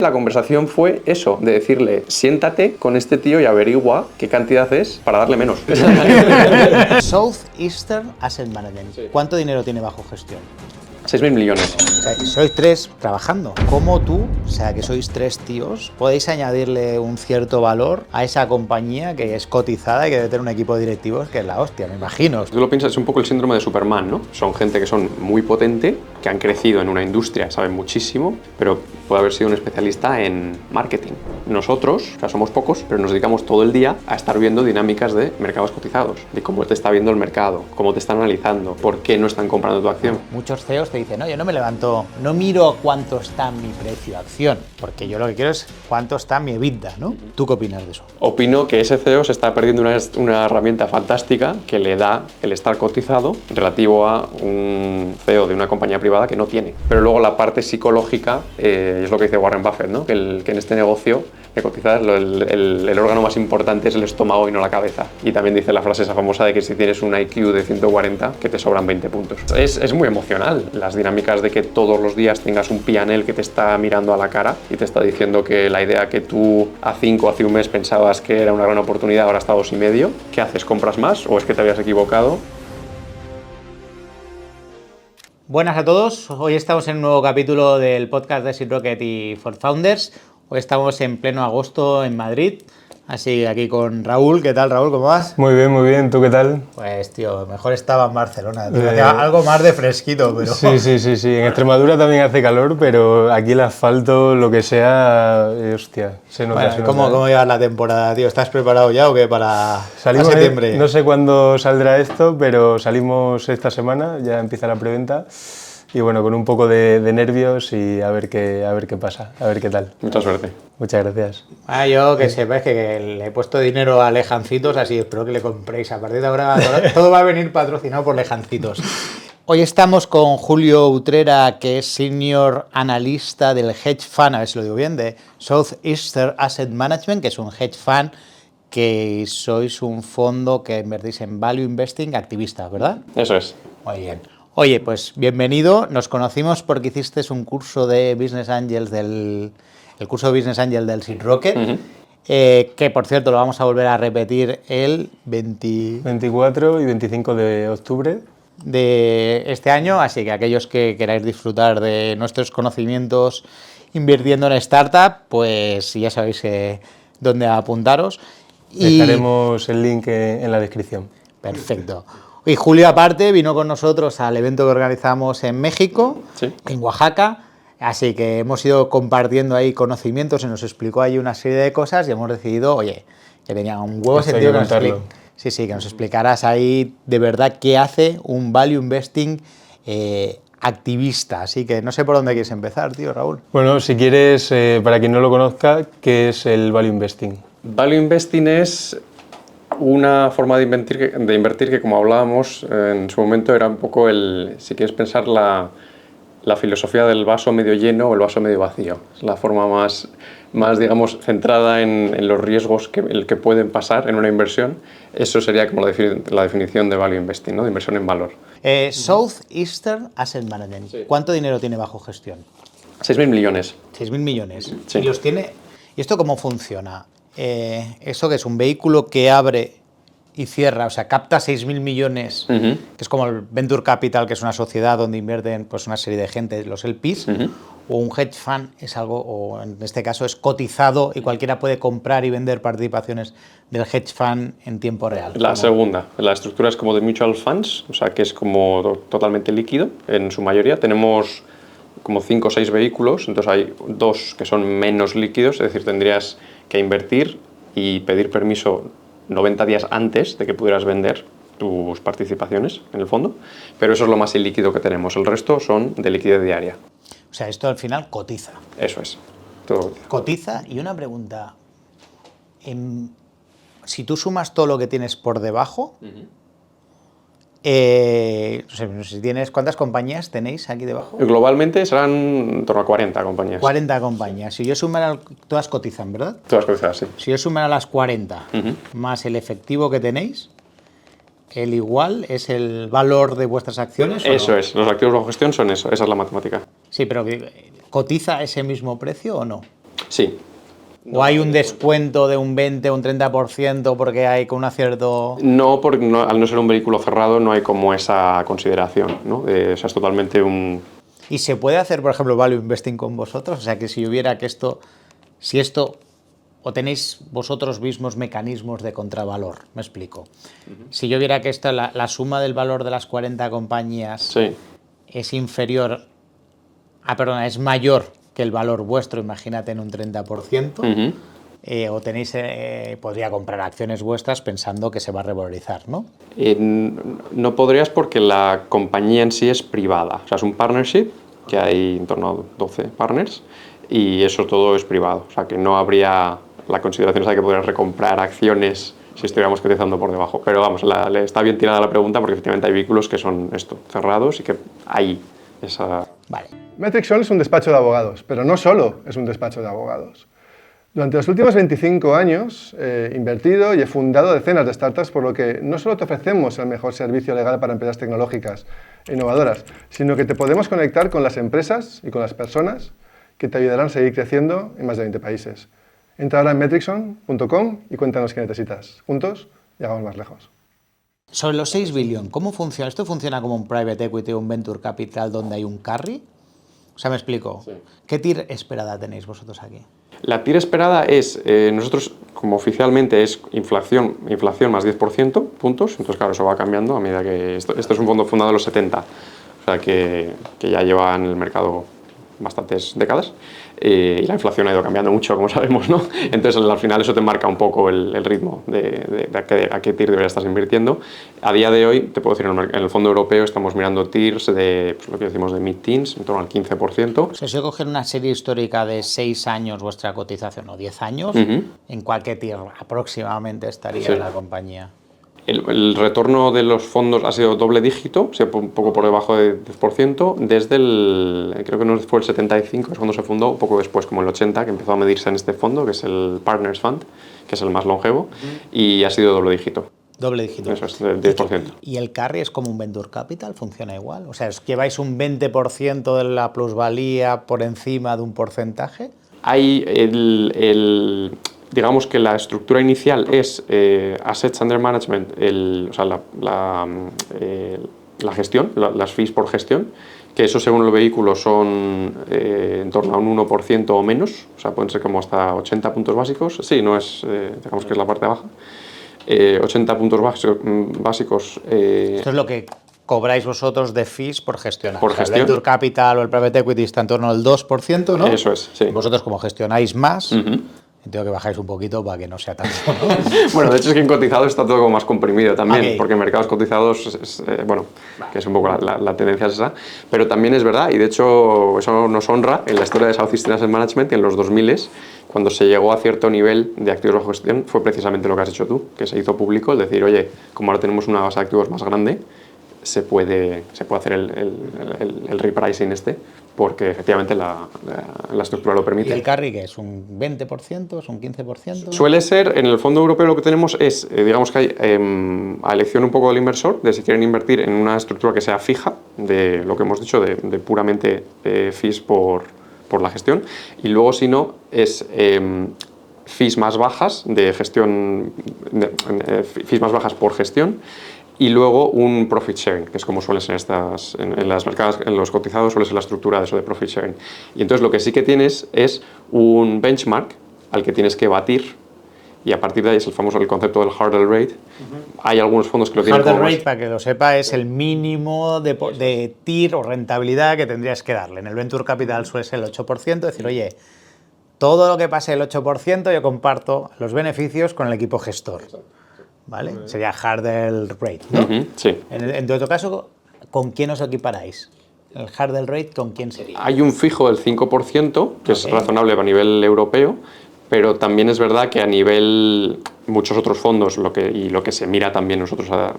La conversación fue eso, de decirle, siéntate con este tío y averigua qué cantidad es para darle menos. Southeastern Asset Management. Sí. ¿Cuánto dinero tiene bajo gestión? 6.000 millones. O sea, sois tres trabajando. ¿Cómo tú, o sea, que sois tres tíos, podéis añadirle un cierto valor a esa compañía que es cotizada y que debe tener un equipo de directivos que es la hostia, me imagino? Tú lo piensas, es un poco el síndrome de Superman, ¿no? Son gente que son muy potente, que han crecido en una industria, saben muchísimo, pero puede haber sido un especialista en marketing. Nosotros, o sea, somos pocos, pero nos dedicamos todo el día a estar viendo dinámicas de mercados cotizados, de cómo te está viendo el mercado, cómo te están analizando, por qué no están comprando tu acción. Muchos CEOs te dicen, no, yo no me levanto, no miro cuánto está mi precio de acción, porque yo lo que quiero es cuánto está mi EBITDA, ¿no? ¿Tú qué opinas de eso? Opino que ese CEO se está perdiendo una herramienta fantástica que le da el estar cotizado relativo a un CEO de una compañía privada que no tiene. Pero luego la parte psicológica es lo que dice Warren Buffett, ¿no? Que en este negocio de cotizar el órgano más importante es el estómago y no la cabeza. Y también dice la frase esa famosa de que si tienes un IQ de 140, que te sobran 20 puntos. Es muy emocional las dinámicas de que todos los días tengas un P&L que te está mirando a la cara y te está diciendo que la idea que tú hace un mes pensabas que era una gran oportunidad, ahora está a 2,5. ¿Qué haces? ¿Compras más o es que te habías equivocado? Buenas a todos, hoy estamos en un nuevo capítulo del podcast de Seed Rocket y For Founders. Hoy estamos en pleno agosto en Madrid, así aquí con Raúl. ¿Qué tal, Raúl? ¿Cómo vas? Muy bien, ¿tú qué tal? Pues, tío, mejor estaba en Barcelona, algo más de fresquito, pero... Sí, en Extremadura también hace calor, pero aquí el asfalto, lo que sea, hostia, se nota. Bueno, se ¿cómo nota. llevas la temporada, tío? ¿Estás preparado ya o qué para Salimos septiembre? No sé cuándo saldrá esto, pero salimos esta semana, ya empieza la preventa. Y bueno, con un poco de nervios y a ver qué pasa, a ver qué tal. Mucha suerte. Muchas gracias. Yo que sepáis que le he puesto dinero a Lejancitos, así espero que le compréis. A partir de ahora todo va a venir patrocinado por Lejancitos. Hoy estamos con Julio Utrera, que es Senior Analista del Hedge Fund, a ver si lo digo bien, de Southeastern Asset Management, que es un hedge fund que sois un fondo que invertís en Value Investing activista, ¿verdad? Eso es. Muy bien. Oye, pues bienvenido. Nos conocimos porque hiciste un curso de Business Angels el curso de Business Angel del Seed Rocket, que por cierto lo vamos a volver a repetir el 24 y 25 de octubre de este año, así que aquellos que queráis disfrutar de nuestros conocimientos invirtiendo en startup, pues ya sabéis dónde apuntaros. Dejaremos el link en la descripción. Perfecto. Y Julio, aparte, vino con nosotros al evento que organizamos en México, Sí. En Oaxaca, así que hemos ido compartiendo ahí conocimientos, se nos explicó ahí una serie de cosas y hemos decidido, oye, que tenía un huevo sentido que nos explicaras ahí de verdad qué hace un Value Investing activista. Así que no sé por dónde quieres empezar, tío, Raúl. Bueno, si quieres, para quien no lo conozca, ¿qué es el Value Investing? Value Investing es una forma de invertir que, como hablábamos en su momento, era un poco si quieres pensar la filosofía del vaso medio lleno o el vaso medio vacío. Es la forma más digamos, centrada en los riesgos que pueden pasar en una inversión. Eso sería como la definición de Value Investing, ¿no? De inversión en valor. Southeastern Asset Management. Sí. ¿Cuánto dinero tiene bajo gestión? 6.000 millones. 6.000 millones. Sí. ¿Y esto cómo funciona? ¿Eso que es un vehículo que abre y cierra, o sea, capta 6.000 millones, que es como el Venture Capital, que es una sociedad donde invierten pues, una serie de gente, los LPs, o un hedge fund es algo, o en este caso es cotizado y cualquiera puede comprar y vender participaciones del hedge fund en tiempo real? La segunda, la estructura es como de mutual funds, o sea, que es como totalmente líquido en su mayoría. Tenemos como 5 o 6 vehículos, entonces hay 2 que son menos líquidos, es decir, tendrías que invertir y pedir permiso 90 días antes de que pudieras vender tus participaciones en el fondo, pero eso es lo más ilíquido que tenemos. El resto son de liquidez diaria. O sea, esto al final cotiza. Eso es. Todo cotiza. Y una pregunta, si tú sumas todo lo que tienes por debajo, no sé si tienes, ¿cuántas compañías tenéis aquí debajo? Globalmente serán en torno a 40 compañías. 40 compañías. Si yo sumara, todas cotizan, ¿verdad? Todas cotizan, sí. Si yo sumara las 40 más el efectivo que tenéis, ¿el igual es el valor de vuestras acciones? Eso es. Los activos bajo gestión son eso. Esa es la matemática. Sí, pero ¿cotiza ese mismo precio o no? Sí. ¿O hay un descuento de un 20 o un 30% porque hay con un acierto...? No, porque al no ser un vehículo cerrado no hay como esa consideración, ¿no? O sea, es totalmente un... ¿Y se puede hacer, por ejemplo, value investing con vosotros? O sea, que si hubiera que si esto, o tenéis vosotros mismos mecanismos de contravalor, me explico. Si yo viera que esto, la suma del valor de las 40 compañías Sí. es inferior, es mayor que el valor vuestro, imagínate en un 30%, o tenéis, podría comprar acciones vuestras pensando que se va a revalorizar, ¿no? No podrías porque la compañía en sí es privada. O sea, es un partnership, que hay en torno a 12 partners, y eso todo es privado. O sea, que no habría la consideración de que podrías recomprar acciones si estuviéramos cotizando por debajo. Pero vamos, está bien tirada la pregunta porque efectivamente hay vehículos que son cerrados y que hay esa... Vale. Metrixon es un despacho de abogados, pero no solo es un despacho de abogados. Durante los últimos 25 años he invertido y he fundado decenas de startups, por lo que no solo te ofrecemos el mejor servicio legal para empresas tecnológicas e innovadoras, sino que te podemos conectar con las empresas y con las personas que te ayudarán a seguir creciendo en más de 20 países. Entra ahora en metrixon.com y cuéntanos qué necesitas. Juntos llegamos más lejos. Sobre los 6 billones, ¿cómo funciona? ¿Esto funciona como un private equity o un venture capital donde hay un carry? O sea, me explico. Sí. ¿Qué TIR esperada tenéis vosotros aquí? La TIR esperada es, nosotros como oficialmente es inflación más 10% puntos, entonces claro, eso va cambiando a medida que esto es un fondo fundado en los 70, o sea que ya lleva en el mercado bastantes décadas, y la inflación ha ido cambiando mucho, como sabemos, ¿no? Entonces al final eso te marca un poco el ritmo de a qué TIR deberías estar invirtiendo. A día de hoy, te puedo decir, en el fondo europeo estamos mirando TIRs de, pues, lo que decimos de mid-teens, en torno al 15%. O sea, si yo coger una serie histórica de 6 años vuestra cotización o 10 años, ¿en cualquier TIR aproximadamente estaría la compañía? El retorno de los fondos ha sido doble dígito, o sea, un poco por debajo del 10%, desde creo que no fue el 75, es cuando se fundó, un poco después, como el 80, que empezó a medirse en este fondo, que es el Partners Fund, que es el más longevo, y ha sido doble dígito. Doble dígito. Eso es, del 10%. ¿Y el carry es como un venture capital? ¿Funciona igual? O sea, ¿lleváis un 20% de la plusvalía por encima de un porcentaje? Hay digamos que la estructura inicial es Assets Under Management, o sea, la gestión, las fees por gestión, que eso según el vehículo son en torno a un 1% o menos, o sea, pueden ser como hasta 80 puntos básicos, sí, no es, digamos que es la parte baja, 80 puntos básicos. Esto es lo que cobráis vosotros de fees por gestionar. Por gestión. El venture capital o el private equity está en torno al 2%, ¿no? Eso es, sí. Vosotros como gestionáis más, entiendo que bajáis un poquito para que no sea tanto, ¿no? Bueno, de hecho es que en cotizados está todo como más comprimido también, porque en mercados cotizados, bueno, que es un poco la tendencia es esa, pero también es verdad, y de hecho eso nos honra en la historia de Southeast Asset Management, en los 2000, cuando se llegó a cierto nivel de activos bajo gestión, fue precisamente lo que has hecho tú, que se hizo público, el decir, oye, como ahora tenemos una base de activos más grande, se puede hacer el repricing porque efectivamente la estructura lo permite. ¿Y el carry qué es? ¿Un 20%? ¿Es un 15%? Suele ser, en el fondo europeo lo que tenemos es, digamos que hay a elección un poco del inversor, de si quieren invertir en una estructura que sea fija, de lo que hemos dicho, de puramente fees por la gestión, y luego si no, es fees más bajas de gestión, fees más bajas por gestión, y luego un profit sharing, que es como suele ser en las mercadas, en los cotizados suele ser la estructura de eso de profit sharing. Y entonces lo que sí que tienes es un benchmark al que tienes que batir, y a partir de ahí es el concepto del hurdle rate. Hay algunos fondos que lo tienen hurdle como rate, más... para que lo sepa, es el mínimo de TIR o rentabilidad que tendrías que darle. En el venture capital suele ser el 8%, decir, oye, todo lo que pase el 8% yo comparto los beneficios con el equipo gestor. ¿Vale? Sería hurdle rate, ¿no? Sí. En todo caso, ¿con quién os equiparáis? ¿El hurdle rate con quién sería? Hay un fijo del 5%, que es razonable a nivel europeo, pero también es verdad que a nivel muchos otros fondos, lo que se mira también nosotros a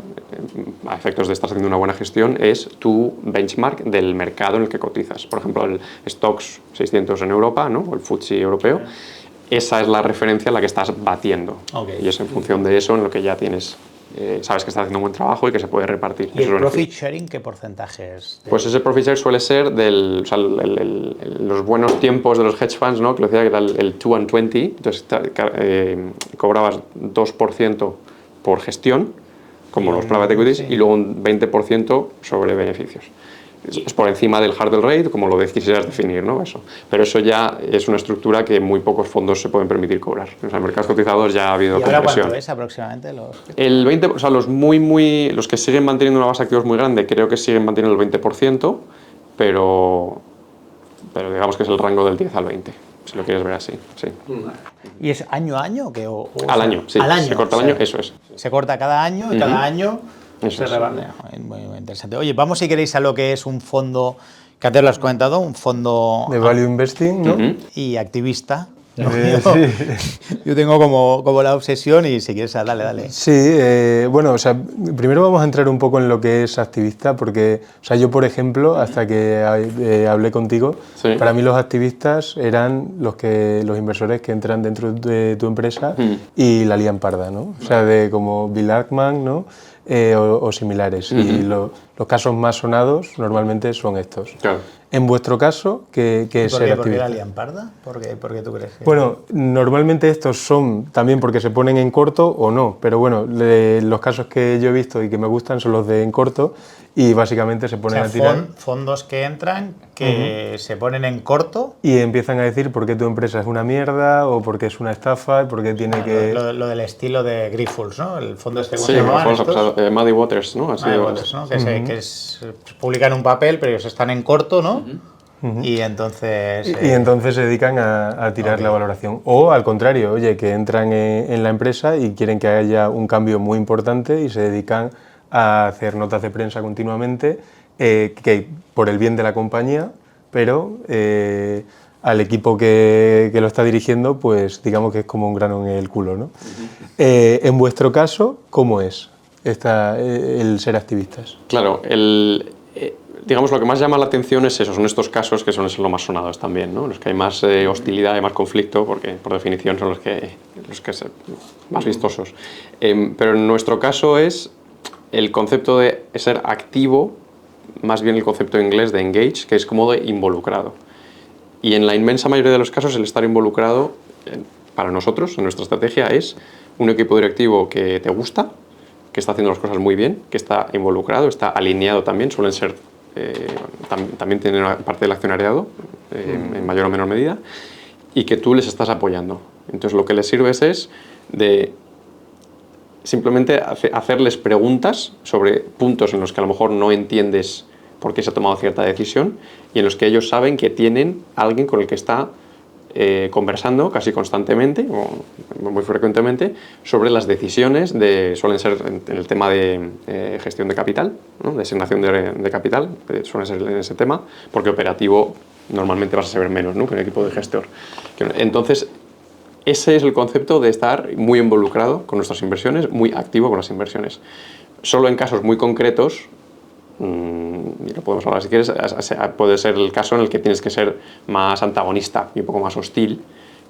efectos de estar haciendo una buena gestión, es tu benchmark del mercado en el que cotizas. Por ejemplo, el Stocks 600 en Europa, ¿no? O el FTSE europeo. Esa es la referencia a la que estás batiendo. Y es en función de eso en lo que ya tienes sabes que está haciendo un buen trabajo y que se puede repartir. ¿Y esos el profit beneficios. sharing qué porcentaje es? Pues ese profit share suele ser o sea, los buenos tiempos de los hedge funds, ¿no? Que lo decía que era el 2 and 20, entonces cobrabas 2% por gestión, como los private equities, sí. y luego un 20% sobre beneficios. Es por encima del hurdle rate, como lo quisieras definir, ¿no? Eso. Pero eso ya es una estructura que muy pocos fondos se pueden permitir cobrar. O sea, en mercados cotizados ya ha habido ¿Y ahora compresión. cuánto es aproximadamente? El 20, o sea, los que siguen manteniendo una base de activos muy grande, creo que siguen manteniendo el 20%, pero digamos que es el rango del 10 al 20, si lo quieres ver así. Sí. ¿Y es año a año? Al año, sí. Al año, Se corta o el sea, año, eso es. Se corta cada año y cada año Eso se es. rebanea. Muy interesante. Oye, vamos si queréis a lo que es un fondo, que antes lo has comentado, un fondo De value investing, ¿no? y activista. ¿no? Sí. Yo tengo como la obsesión y si quieres, dale. Sí, bueno, o sea, primero vamos a entrar un poco en lo que es activista, porque, o sea, yo, por ejemplo, hasta que hablé contigo, Sí. para mí los activistas eran los inversores que entran dentro de tu empresa y la lían parda, ¿no? O sea, como Bill Ackman, ¿no? O similares. Y los casos más sonados normalmente son estos. Claro. En vuestro caso, ¿qué es ¿Por ser qué? ¿Por qué activista? la lían parda? ¿Por qué tú crees? Bueno, normalmente estos son también porque se ponen en corto o no, pero bueno, los casos que yo he visto y que me gustan son los de en corto y básicamente se O ponen sea, a tirar fondos que entran, que se ponen en corto. y empiezan a decir por qué tu empresa es una mierda o por qué es una estafa, por qué tiene que... Lo del estilo de Grifols, ¿no? El fondo este, ¿cómo Sí, se llamaban mejor, estos? Muddy Waters, ¿no? Así Muddy de- Waters, ¿no? Se publican un papel, pero ellos están en corto, ¿no? Y entonces... Y entonces se dedican a tirar la valoración. O al contrario, oye, que entran en la empresa y quieren que haya un cambio muy importante y se dedican a hacer notas de prensa continuamente, que por el bien de la compañía, pero al equipo que lo está dirigiendo, pues digamos que es como un grano en el culo, ¿no? En vuestro caso, ¿cómo es el ser activistas? Claro, digamos, lo que más llama la atención es eso, son estos casos que suelen ser los más sonados también, ¿no? Los que hay más hostilidad, hay más conflicto, porque por definición son los que son más vistosos. Pero en nuestro caso es el concepto de ser activo, más bien el concepto inglés de engage, que es como de involucrado. Y en la inmensa mayoría de los casos el estar involucrado, para nosotros, en nuestra estrategia, es un equipo directivo que te gusta, que está haciendo las cosas muy bien, que está involucrado, está alineado también, suelen ser, también tienen una parte del accionariado, en mayor o menor medida, y que tú les estás apoyando. Entonces lo que les sirve es de simplemente hacerles preguntas sobre puntos en los que a lo mejor no entiendes por qué se ha tomado cierta decisión y en los que ellos saben que tienen alguien con el que está conversando casi constantemente o muy frecuentemente sobre las decisiones suelen ser en el tema de gestión de capital, ¿no? De asignación de capital, suelen ser en ese tema, porque operativo normalmente vas a saber menos, ¿no? Que un equipo de gestor. Entonces, ese es el concepto de estar muy involucrado con nuestras inversiones, muy activo con las inversiones. Solo en casos muy concretos, y lo podemos hablar si quieres, puede ser el caso en el que tienes que ser más antagonista y un poco más hostil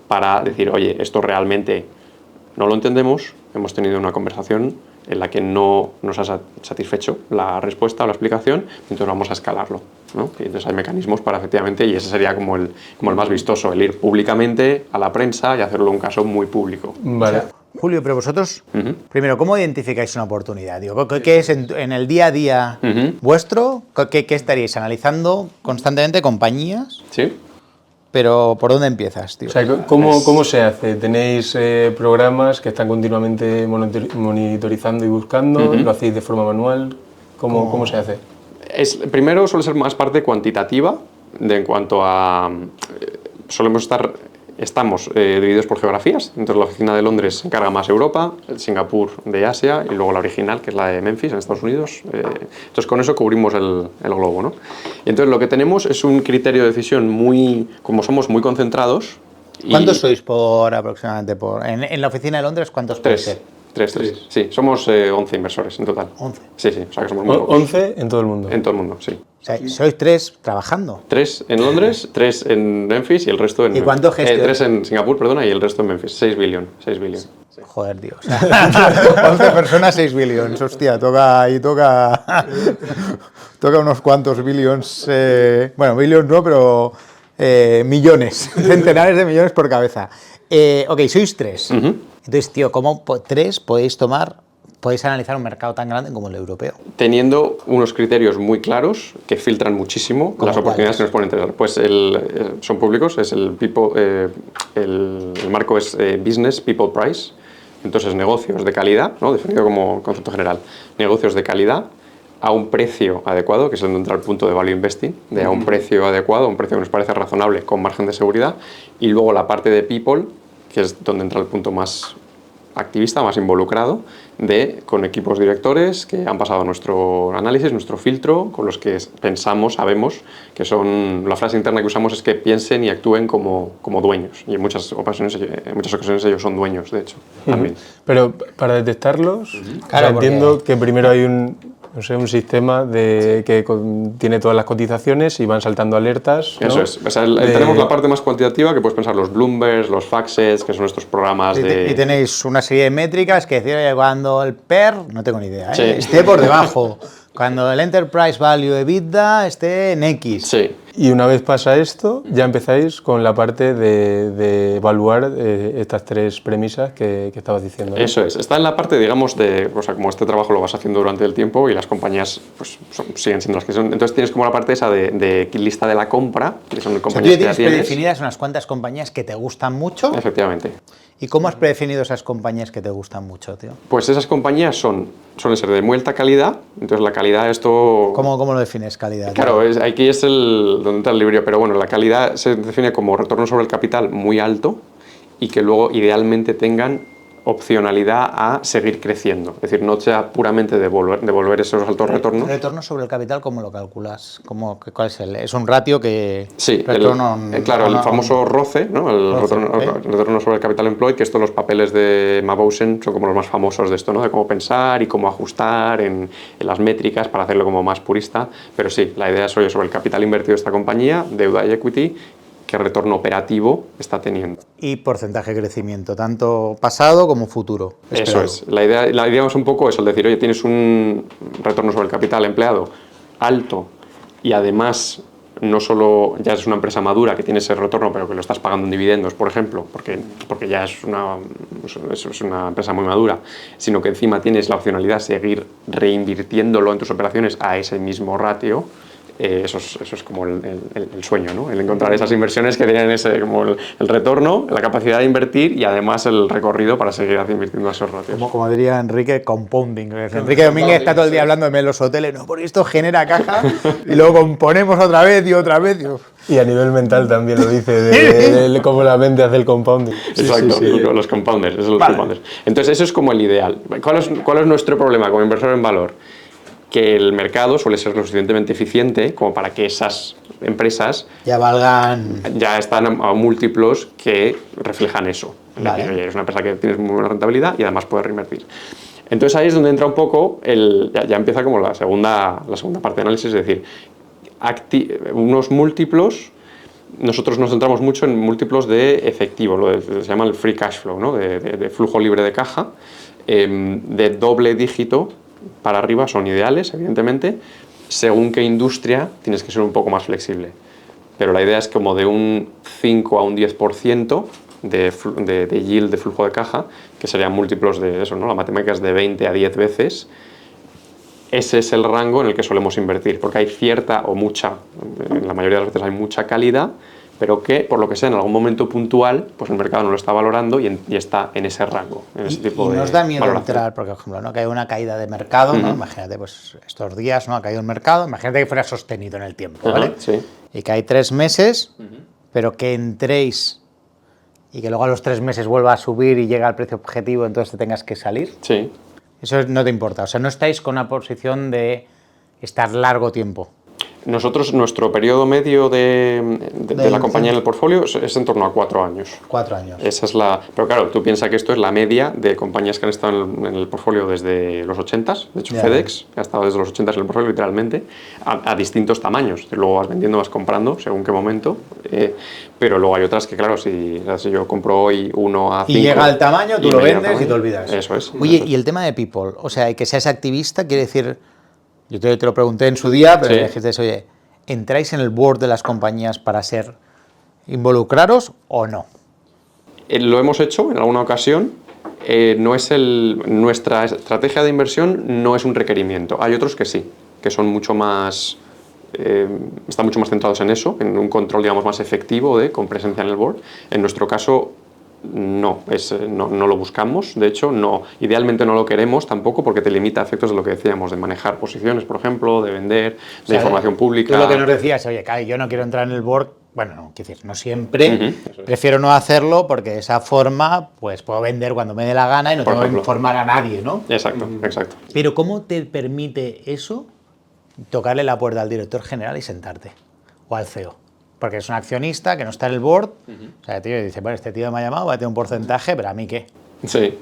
para decir, oye, esto realmente no lo entendemos, hemos tenido una conversación en la que no nos ha satisfecho la respuesta o la explicación, entonces vamos a escalarlo, ¿no? Y entonces hay mecanismos para efectivamente, y ese sería como el más vistoso, el ir públicamente a la prensa y hacerlo un caso muy público. Vale. Julio, pero vosotros, primero, ¿cómo identificáis una oportunidad? Digo, ¿qué es en el día a día vuestro? ¿Qué estaríais analizando constantemente? ¿Compañías? ¿Sí? Pero ¿por dónde empiezas, tío? O sea, ¿cómo se hace? ¿Tenéis programas que están continuamente monitorizando y buscando? ¿Lo hacéis de forma manual? ¿Cómo se hace? Primero suele ser más parte cuantitativa en cuanto a... Estamos divididos por geografías, entonces la oficina de Londres se encarga más Europa, el Singapur de Asia y luego la original, que es la de Memphis, en Estados Unidos. Entonces con eso cubrimos el globo, ¿no? Y entonces lo que tenemos es un criterio de decisión como somos muy concentrados... ¿Cuántos sois aproximadamente? En la oficina de Londres, ¿cuántos podéis ser? Tres. Sí, somos 11 inversores en total. 11. Sí, o sea que somos muy pocos. 11 en todo el mundo. En todo el mundo, sí. O sea, sois 3 trabajando. 3 en Londres, 3 en Memphis y el resto en... ¿Y cuánto gestionas? 3 en Singapur, perdona, y el resto en Memphis. 6 billion. Joder, tío. O sea, 11 personas, 6 billions. Hostia, toca unos cuantos billions. Bueno, billions no, pero millones. Centenares de millones por cabeza. Ok, sois 3. Entonces, tío, ¿cómo 3 podéis analizar un mercado tan grande como el europeo? Teniendo unos criterios muy claros que filtran muchísimo las oportunidades que nos pueden entregar. Pues son públicos, es el marco es Business People Price, entonces negocios de calidad, ¿no? Definido como concepto general, negocios de calidad a un precio adecuado, que es donde entra el punto de value investing, de a un precio adecuado, un precio que nos parece razonable con margen de seguridad, y luego la parte de people, que es donde entra el punto más activista, más involucrado, con equipos directores que han pasado nuestro análisis, nuestro filtro, con los que pensamos, sabemos que son, la frase interna que usamos es que piensen y actúen como dueños, y en muchas ocasiones ellos son dueños, de hecho, también. Pero para detectarlos, Claro, entiendo que primero hay un sistema que tiene todas las cotizaciones y van saltando alertas, ¿no? Eso es. O sea, tenemos la parte más cuantitativa, que puedes pensar los Bloomberg, los Faxes, que son nuestros programas Y tenéis una serie de métricas que decir, oye, cuando el PER, no tengo ni idea, Sí. esté por debajo, cuando el Enterprise Value EBITDA esté en X. Sí. Y una vez pasa esto, ya empezáis con la parte de evaluar estas 3 premisas que estabas diciendo, ¿no? Eso es. Está en la parte, digamos, o sea, como este trabajo lo vas haciendo durante el tiempo y las compañías pues, siguen siendo las que son. Entonces tienes como la parte esa de lista de la compra, que son O sea, tú compañías ya que ya tienes tienes. predefinidas unas cuantas compañías que te gustan mucho. Efectivamente. ¿Y cómo has predefinido esas compañías que te gustan mucho, tío? Pues esas compañías suelen ser de muy alta calidad. Entonces la calidad, esto... ¿Cómo lo defines, calidad? Claro, aquí es donde entra el libro, pero bueno, la calidad se define como retorno sobre el capital muy alto y que luego idealmente tengan opcionalidad a seguir creciendo. Es decir, no sea puramente devolver esos altos retornos. ¿Retorno sobre el capital cómo lo calculas? ¿Cuál es es un ratio que... Sí, retorno el famoso ROCE, ¿no? El retorno sobre el capital employed, que estos los papeles de Mabouchen son como los más famosos de esto, ¿no? De cómo pensar y cómo ajustar en las métricas para hacerlo como más purista. Pero sí, la idea es sobre el capital invertido de esta compañía, deuda y equity, qué retorno operativo está teniendo. Y porcentaje de crecimiento, tanto pasado como futuro. Eso es. La idea es un poco eso, el decir, oye, tienes un retorno sobre el capital empleado alto y además no solo ya es una empresa madura que tiene ese retorno, pero que lo estás pagando en dividendos, por ejemplo, porque ya es una empresa muy madura, sino que encima tienes la opcionalidad de seguir reinvirtiéndolo en tus operaciones a ese mismo ratio. Eso es como el sueño, ¿no? El encontrar esas inversiones que tienen como el retorno, la capacidad de invertir y además el recorrido para seguir invirtiendo a esos ratios. Como diría Enrique, compounding. Enrique Domínguez está todo el día hablando de los hoteles, no, porque esto genera caja y luego componemos otra vez y otra vez. Y a nivel mental también lo dice, de cómo la mente hace el compounding. Exacto, sí. Los compounders, compounders. Entonces eso es como el ideal. ¿Cuál es nuestro problema como inversor en valor? Que el mercado suele ser lo suficientemente eficiente como para que esas empresas ya están a múltiplos que reflejan eso. Vale. Es una empresa que tiene muy buena rentabilidad y además puede reinvertir. Entonces ahí es donde entra un poco, ya empieza como la segunda parte de análisis, es decir, unos múltiplos. Nosotros nos centramos mucho en múltiplos de efectivo, se llama el free cash flow, ¿no? de flujo libre de caja, de doble dígito para arriba son ideales, evidentemente. Según qué industria tienes que ser un poco más flexible. Pero la idea es como de un 5 a un 10% de yield de flujo de caja, que serían múltiplos de eso, ¿no? La matemática es de 20 a 10 veces. Ese es el rango en el que solemos invertir, porque hay cierta o mucha, en la mayoría de las veces hay mucha calidad, pero que, por lo que sea, en algún momento puntual, pues el mercado no lo está valorando y está en ese rango, en ese tipo de nos da miedo valoración. entrar, porque, por ejemplo, ¿no? Que hay una caída de mercado, ¿no? Imagínate, pues estos días, ¿no? Ha caído el mercado, imagínate que fuera sostenido en el tiempo, ¿vale? Sí. Y que hay 3 meses, pero que entréis y que luego a los 3 meses vuelva a subir y llega al precio objetivo, entonces te tengas que salir. Sí. Eso no te importa, o sea, no estáis con una posición de estar largo tiempo. Nosotros, nuestro periodo medio de la compañía en el portfolio es en torno a 4 años. 4 años. Esa es la... Pero claro, tú piensas que esto es la media de compañías que han estado en el portfolio desde los 80s. De hecho, Ya. FedEx ha estado desde los 80s en el portfolio, literalmente, a distintos tamaños. Luego vas vendiendo, vas comprando, según qué momento. Pero luego hay otras que, claro, si yo compro hoy 1 a 5... Y llega al tamaño, tú y lo me llega al vendes y tamaño. te olvidas. Eso es. Oye, eso es. y el tema de people, o sea, que seas activista, quiere decir, yo te lo pregunté en su día, pero Sí. me dijiste, oye, ¿entráis en el board de las compañías para ser involucraros o no? Lo hemos hecho en alguna ocasión. No es nuestra estrategia de inversión no es un requerimiento. Hay otros que sí, que son mucho más... están mucho más centrados en eso, en un control, digamos, más efectivo con presencia en el board. En nuestro caso, no lo buscamos. De hecho, idealmente no lo queremos tampoco, porque te limita a efectos de lo que decíamos, de manejar posiciones, por ejemplo, de vender, de información pública. Tú lo que nos decías, oye, Kai, yo no quiero entrar en el board, bueno, no, quiero decir, no siempre, Ujú, eso es. prefiero no hacerlo porque de esa forma, pues puedo vender cuando me dé la gana y no Por tengo que ejemplo. informar a nadie, ¿no? Exacto, exacto. Pero ¿cómo te permite eso tocarle la puerta al director general y sentarte? O al CEO. Porque es un accionista que no está en el board. O sea, tío, dice, bueno, este tío me ha llamado, va a tener un porcentaje, pero ¿a mí qué? Sí.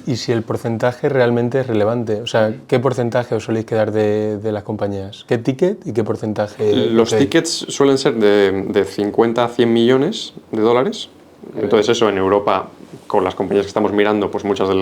Y si el porcentaje realmente es relevante, o sea, ¿qué porcentaje os soléis quedar de las compañías? ¿Qué ticket y qué porcentaje? Los hacéis? tickets suelen ser de 50 a 100 millones de dólares. Entonces eso en Europa, con las compañías que estamos mirando, pues muchas de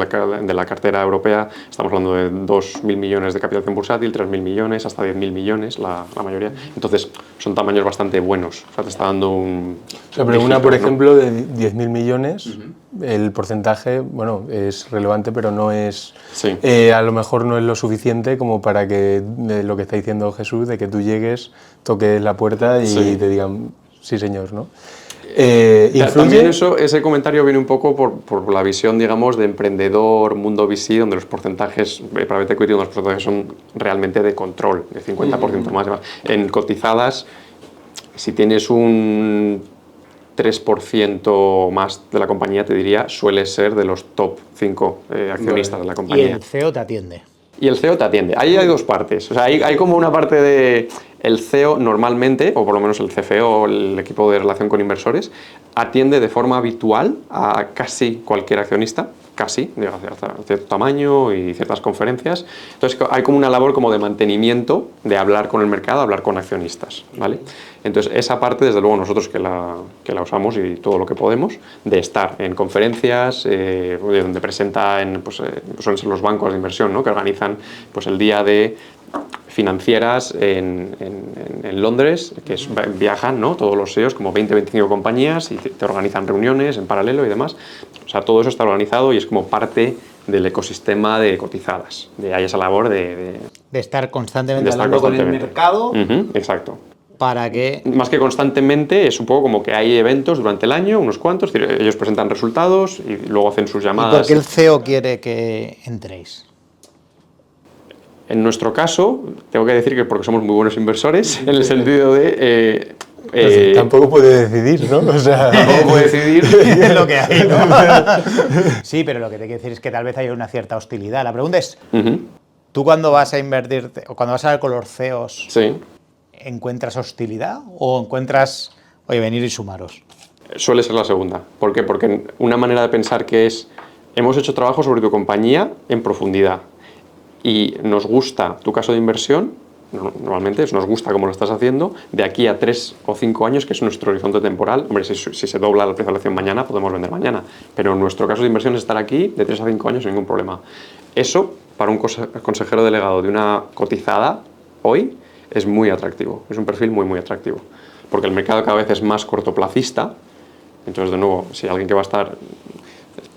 la cartera europea, estamos hablando de 2.000 millones de capitalización bursátil, 3.000 millones, hasta 10.000 millones la mayoría. Entonces son tamaños bastante buenos. O sea, te está dando un... O sea, pero una, por ¿no? ejemplo, de 10.000 millones, el porcentaje, bueno, es relevante, pero no es... Sí. A lo mejor no es lo suficiente como para que lo que está diciendo Jesús, de que tú llegues, toques la puerta y Sí. te digan, sí señor, ¿no? También ese comentario viene un poco por la visión, digamos, de emprendedor, mundo VC, donde los porcentajes, private equity, donde los porcentajes son realmente de control, de 50% más y más. En cotizadas, si tienes un 3% más de la compañía, te diría, suele ser de los top 5 accionistas de la Y compañía. el CEO te atiende. Y el CEO te atiende. Ahí hay dos partes. O sea, hay como una parte de... El CEO normalmente, o por lo menos el CFO, el equipo de relación con inversores, atiende de forma habitual a casi cualquier accionista, casi, de cierto tamaño y ciertas conferencias. Entonces hay como una labor como de mantenimiento, de hablar con el mercado, hablar con accionistas, ¿vale? Entonces esa parte, desde luego, nosotros que la usamos y todo lo que podemos, de estar en conferencias, donde presentan, suelen ser los bancos de inversión, ¿no? Que organizan pues, el día de financieras en Londres, que viajan, ¿no? Todos los CEOs, como 20-25 compañías, y te organizan reuniones en paralelo y demás. O sea, todo eso está organizado y es como parte del ecosistema de cotizadas. Hay esa labor de estar constantemente estar hablando con el constantemente. mercado Exacto. para que... Más que constantemente, es un poco como que hay eventos durante el año, unos cuantos, ellos presentan resultados y luego hacen sus ¿Y llamadas. por qué el CEO quiere que entréis? En nuestro caso, tengo que decir que porque somos muy buenos inversores, en el sentido de... Pues tampoco puede decidir, ¿no? O sea, tampoco puede decidir. Es lo que hay, ¿no? Sí, pero lo que te quiero decir es que tal vez hay una cierta hostilidad. La pregunta es, ¿tú cuando vas a invertir o cuando vas a hablar con los CEOs, Sí. encuentras hostilidad o encuentras, oye, venir y sumaros? Suele ser la segunda. ¿Por qué? Porque una manera de pensar que es, hemos hecho trabajo sobre tu compañía en profundidad y nos gusta tu caso de inversión, normalmente nos gusta cómo lo estás haciendo, de aquí a 3 o 5 años, que es nuestro horizonte temporal. Hombre, si se dobla el precio de la acción mañana, podemos vender mañana, pero en nuestro caso de inversión es estar aquí de 3 a 5 años sin ningún problema. Eso, para un consejero delegado de una cotizada, hoy, es muy atractivo, es un perfil muy, muy atractivo, porque el mercado cada vez es más cortoplacista. Entonces, de nuevo, si alguien que va a estar,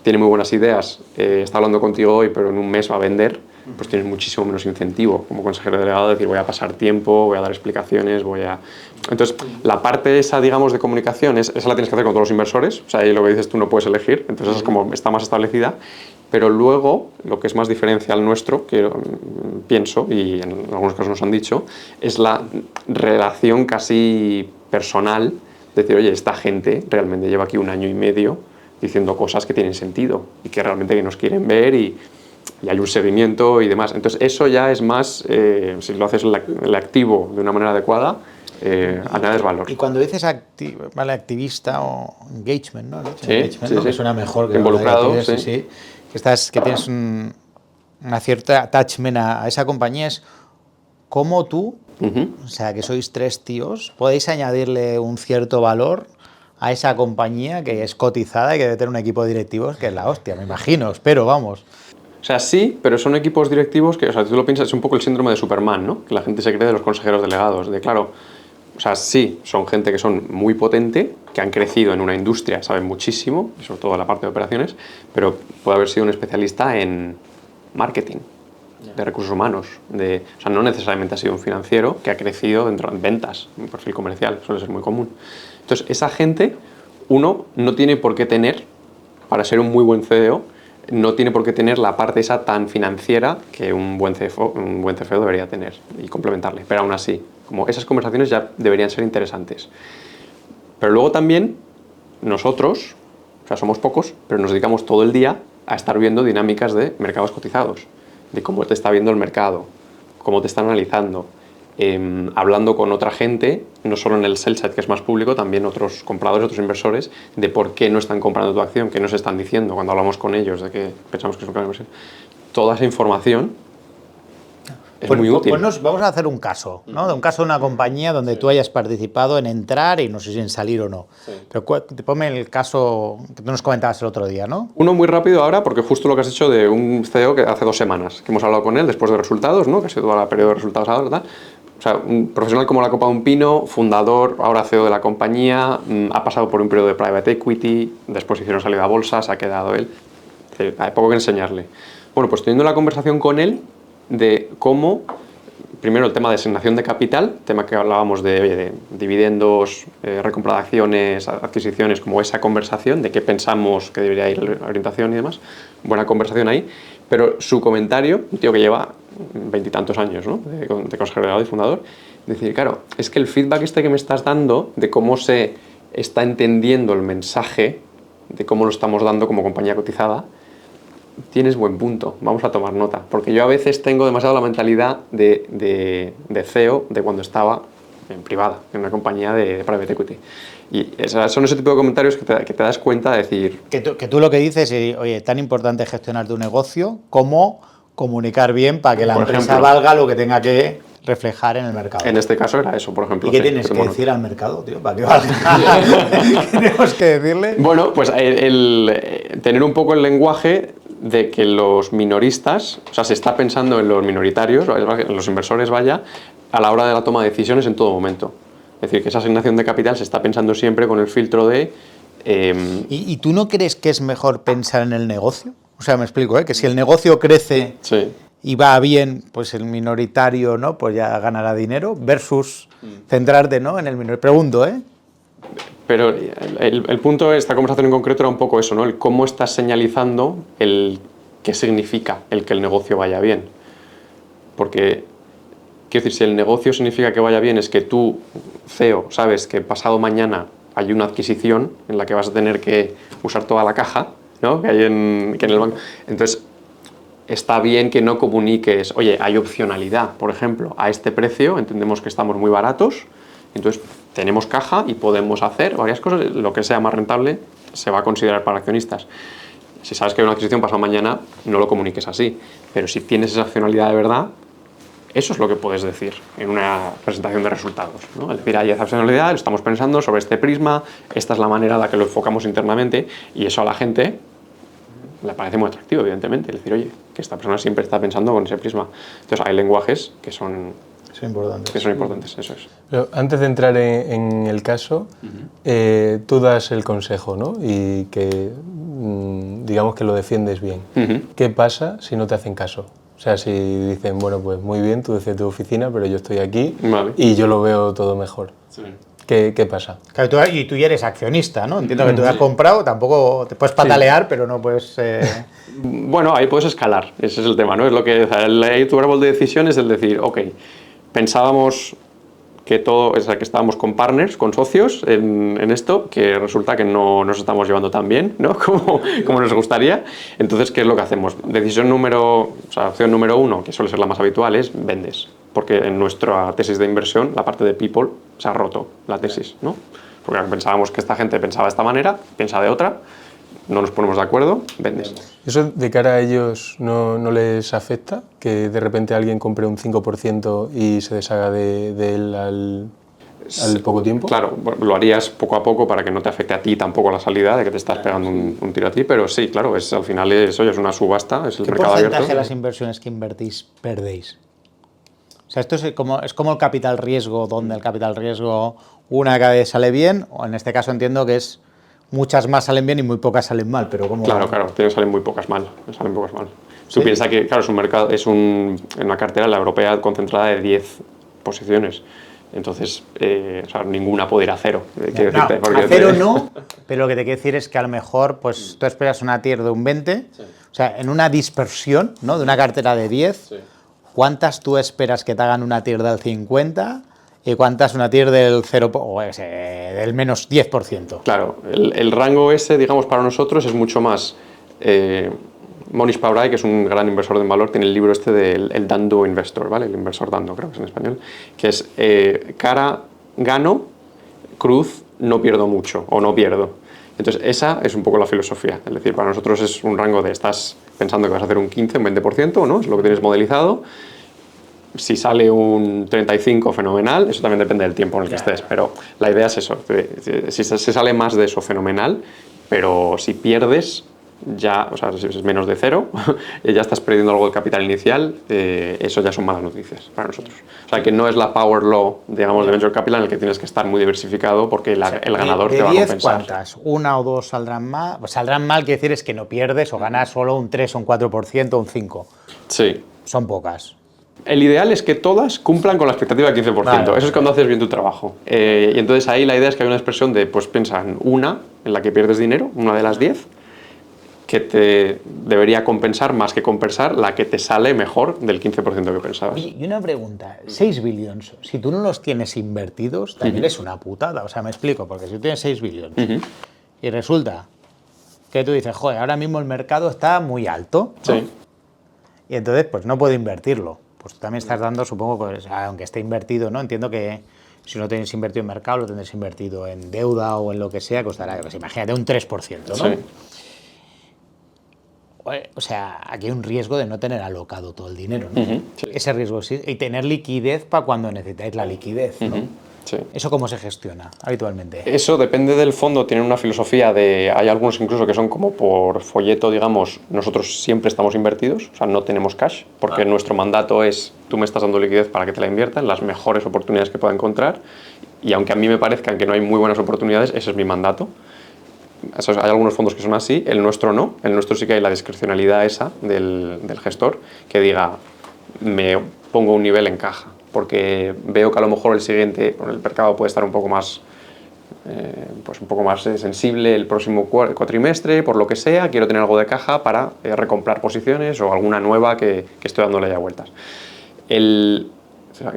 tiene muy buenas ideas, está hablando contigo hoy, pero en un mes va a vender, pues tienes muchísimo menos incentivo como consejero delegado de decir voy a pasar tiempo, voy a dar explicaciones, Entonces, la parte esa, digamos, de comunicación, esa la tienes que hacer con todos los inversores, o sea, ahí lo que dices tú no puedes elegir, entonces esa es como, está más establecida, pero luego, lo que es más diferencial nuestro, que pienso, y en algunos casos nos han dicho, es la relación casi personal, de decir, oye, esta gente realmente lleva aquí 1 año y medio diciendo cosas que tienen sentido y que realmente nos quieren ver y y hay un seguimiento y demás. Entonces, eso ya es más, si lo haces el activo de una manera adecuada, añades valor. Y cuando dices activista o engagement, ¿no? Sí, Engagement, sí, ¿no? sí. Que suena mejor que involucrado, sí. Que tienes una cierta attachment a esa compañía, es cómo tú, o sea, que sois 3 tíos, podéis añadirle un cierto valor a esa compañía que es cotizada y que debe tener un equipo de directivos que es la hostia, me imagino, espero, vamos. O sea, sí, pero son equipos directivos que, o sea, tú lo piensas, es un poco el síndrome de Superman, ¿no? Que la gente se cree de los consejeros delegados, de claro, o sea, sí, son gente que son muy potente, que han crecido en una industria, saben muchísimo, sobre todo en la parte de operaciones, pero puede haber sido un especialista en marketing, de recursos humanos, o sea, no necesariamente ha sido un financiero que ha crecido dentro de ventas, un perfil comercial, suele ser muy común. Entonces, esa gente, uno, no tiene por qué tener, para ser un muy buen CDO, no tiene por qué tener la parte esa tan financiera que un buen CFO debería tener y complementarle. Pero aún así, como esas conversaciones ya deberían ser interesantes. Pero luego también nosotros, o sea, somos pocos, pero nos dedicamos todo el día a estar viendo dinámicas de mercados cotizados, de cómo te está viendo el mercado, cómo te está analizando, hablando con otra gente, no solo en el sell side, que es más público, también otros compradores, otros inversores, de por qué no están comprando tu acción, qué nos están diciendo cuando hablamos con ellos, de que pensamos que es un plan de inversión. Toda esa información es muy útil. Pues vamos a hacer un caso, ¿no? De un caso de una compañía donde tú hayas participado en entrar y no sé si en salir o no. Sí. Pero ponme el caso que tú nos comentabas el otro día, ¿no? Uno muy rápido ahora, porque justo lo que has hecho de un CEO que hace 2 semanas, que hemos hablado con él después de resultados, ¿no? Que ha sido todo el periodo de resultados ahora, ¿verdad? O sea, un profesional como la copa de un pino, fundador, ahora CEO de la compañía, ha pasado por un periodo de private equity, después hicieron salida a bolsa, se ha quedado él. Hay poco que enseñarle. Bueno, pues teniendo la conversación con él de cómo, primero el tema de asignación de capital, tema que hablábamos de dividendos, recompra de acciones, adquisiciones, como esa conversación de qué pensamos que debería ir la orientación y demás, buena conversación ahí, pero su comentario, un tío que lleva 20 y tantos años, ¿no? de consejero delegado y fundador, decir, claro, es que el feedback este que me estás dando de cómo se está entendiendo el mensaje, de cómo lo estamos dando como compañía cotizada, tienes buen punto, vamos a tomar nota, porque yo a veces tengo demasiado la mentalidad de CEO de cuando estaba en privada, en una compañía de private equity. Y son ese tipo de comentarios que te das cuenta de decir... Que tú lo que dices es, oye, tan importante gestionar tu negocio como comunicar bien para que la empresa valga lo que tenga que reflejar en el mercado. En este caso era eso, por ejemplo. ¿Y qué tienes que decir al mercado, tío, para que valga? ¿Qué tenemos que decirle? Bueno, pues el tener un poco el lenguaje de que los minoristas, o sea, se está pensando en los minoritarios, en los inversores, vaya, a la hora de la toma de decisiones en todo momento. Es decir, que esa asignación de capital se está pensando siempre con el filtro de... ¿Y tú no crees que es mejor pensar en el negocio? O sea, me explico, ¿eh? Que si el negocio crece sí. y va bien, pues el minoritario, ¿no? Pues ya ganará dinero, versus centrarte, ¿no? En el minoritario. Pregunto, ¿eh? Pero el punto de esta conversación en concreto era un poco eso, ¿no? El cómo estás señalizando el qué significa el que el negocio vaya bien. Porque, quiero decir, si el negocio significa que vaya bien, es que tú, CEO, sabes que pasado mañana hay una adquisición en la que vas a tener que usar toda la caja, ¿no? Que hay en el banco. Entonces, está bien que no comuniques, oye, hay opcionalidad, por ejemplo, a este precio, entendemos que estamos muy baratos, entonces tenemos caja y podemos hacer varias cosas, lo que sea más rentable se va a considerar para accionistas. Si sabes que hay una adquisición pasado mañana, no lo comuniques así, pero si tienes esa opcionalidad de verdad, eso es lo que puedes decir en una presentación de resultados, ¿no? Es decir, hay esa opcionalidad, lo estamos pensando sobre este prisma, esta es la manera en la que lo enfocamos internamente y eso a la gente le parece muy atractivo, evidentemente, es decir, oye, que esta persona siempre está pensando con ese prisma. Entonces hay lenguajes que son importantes, eso es. Pero antes de entrar en el caso, tú das el consejo, ¿no? Y que digamos que lo defiendes bien. ¿Qué pasa si no te hacen caso? O sea, si dicen, bueno, pues muy bien, tú desde tu oficina, pero yo estoy aquí y yo lo veo todo mejor. Sí. ¿Qué pasa? Claro, y tú ya eres accionista, ¿no? Entiendo que tú has comprado, tampoco te puedes patalear, pero no puedes... Bueno, ahí puedes escalar, ese es el tema, ¿no? Es lo que, o sea, el árbol de decisión es el decir, ok, pensábamos que que estábamos con partners, con socios en esto, que resulta que no nos estamos llevando tan bien, ¿no? como nos gustaría. Entonces, ¿qué es lo que hacemos? Opción número 1, que suele ser la más habitual, es vendes. Porque en nuestra tesis de inversión, la parte de people, se ha roto la tesis, ¿no? Porque pensábamos que esta gente pensaba de esta manera, piensa de otra, no nos ponemos de acuerdo, vendes. ¿Eso de cara a ellos no les afecta? ¿Que de repente alguien compre un 5% y se deshaga de él al poco tiempo? Claro, lo harías poco a poco para que no te afecte a ti tampoco la salida, de que te estás pegando un tiro a ti, pero sí, claro, al final es una subasta, es el mercado abierto. ¿Qué porcentaje de las inversiones que invertís perdéis? O sea, esto es como el capital riesgo, donde el capital riesgo una cada vez sale bien, o en este caso entiendo que es muchas más salen bien y muy pocas salen mal, pero ¿cómo? Claro, salen muy pocas mal, ¿Sí? Tú piensas que, claro, es un mercado, una cartera, la europea, concentrada de 10 posiciones. Entonces, ninguna puede ir a cero. A cero no, pero lo que te quiero decir es que a lo mejor pues, tú esperas una tier de un 20, sí. O sea, en una dispersión, ¿no? De una cartera de 10, sí. ¿Cuántas tú esperas que te hagan una tier del 50 y cuántas una tier del 0 o del menos 10%? Claro, el rango ese, digamos, para nosotros es mucho más... Monish Pabrai, que es un gran inversor en valor, tiene el libro este del Dando Investor, ¿vale? El inversor dando, creo que es en español, que es cara, gano, cruz, no pierdo mucho o no pierdo. Entonces, esa es un poco la filosofía. Es decir, para nosotros es un rango de estás pensando que vas a hacer un 15, un 20%, ¿no? Es lo que tienes modelizado. Si sale un 35, fenomenal. Eso también depende del tiempo en el que estés. Pero la idea es eso. Si se sale más de eso, fenomenal. Pero si pierdes... ya, o sea, si es menos de cero, ya estás perdiendo algo del capital inicial, eso ya son malas noticias para nosotros. O sea, que no es la power law, digamos, de venture capital en el que tienes que estar muy diversificado porque el ganador te va a compensar. ¿Cuántas? ¿Una o dos saldrán mal? Pues saldrán mal, quiere decir es que no pierdes o ganas solo un 3 o un 4% o un 5%. Sí. Son pocas. El ideal es que todas cumplan con la expectativa del 15%. Vale, eso es cuando haces bien tu trabajo. Y entonces ahí la idea es que hay una expresión de, pues piensa en una en la que pierdes dinero, una de las 10, que te debería compensar más que compensar la que te sale mejor del 15% que pensabas. Y una pregunta, 6 billions, si tú no los tienes invertidos, también es una putada. O sea, me explico, porque si tú tienes 6 billions y resulta que tú dices, joder, ahora mismo el mercado está muy alto, ¿no? Sí. Y entonces, pues no puedo invertirlo. Pues tú también estás dando, supongo, pues, aunque esté invertido, ¿no? Entiendo que si no tienes invertido en mercado, lo tendrás invertido en deuda o en lo que sea, costará, pues imagínate, un 3%, ¿no? Sí. O sea, aquí hay un riesgo de no tener alocado todo el dinero, ¿no? Sí. Ese riesgo sí, y tener liquidez para cuando necesitáis la liquidez, ¿no? Sí. ¿Eso cómo se gestiona habitualmente? Eso depende del fondo, tienen una filosofía hay algunos incluso que son como por folleto, digamos, nosotros siempre estamos invertidos, o sea, no tenemos cash, porque nuestro mandato es, tú me estás dando liquidez para que te la invierta en las mejores oportunidades que pueda encontrar, y aunque a mí me parezcan que no hay muy buenas oportunidades, ese es mi mandato. Hay algunos fondos que son así, el nuestro no, el nuestro sí que hay la discrecionalidad esa del gestor, que diga, me pongo un nivel en caja, porque veo que a lo mejor el siguiente, el mercado puede estar un poco más sensible el próximo cuatrimestre, por lo que sea, quiero tener algo de caja para recomprar posiciones o alguna nueva que estoy dándole ya vueltas. En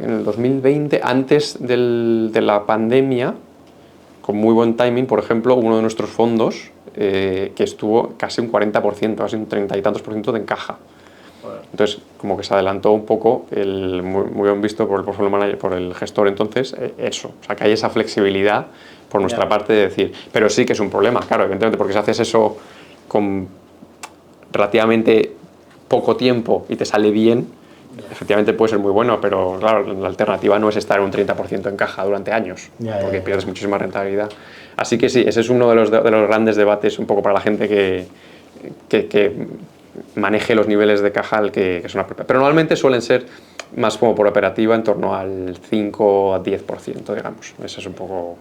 el 2020, antes de la pandemia, con muy buen timing, por ejemplo, uno de nuestros fondos que estuvo casi un 40%, casi un 30 y tantos por ciento de encaja. Entonces, como que se adelantó un poco, muy bien visto por el portfolio manager, por el gestor, entonces, eso. O sea, que hay esa flexibilidad por nuestra parte de decir, pero sí que es un problema, claro, evidentemente, porque si haces eso con relativamente poco tiempo y te sale bien, efectivamente puede ser muy bueno, pero claro, la alternativa no es estar un 30% en caja durante años, porque pierdes muchísima rentabilidad. Así que sí, ese es uno de los grandes debates un poco para la gente que maneje los niveles de caja que son apropiados. Pero normalmente suelen ser más como por operativa, en torno al 5 a 10%, digamos. Ese es un poco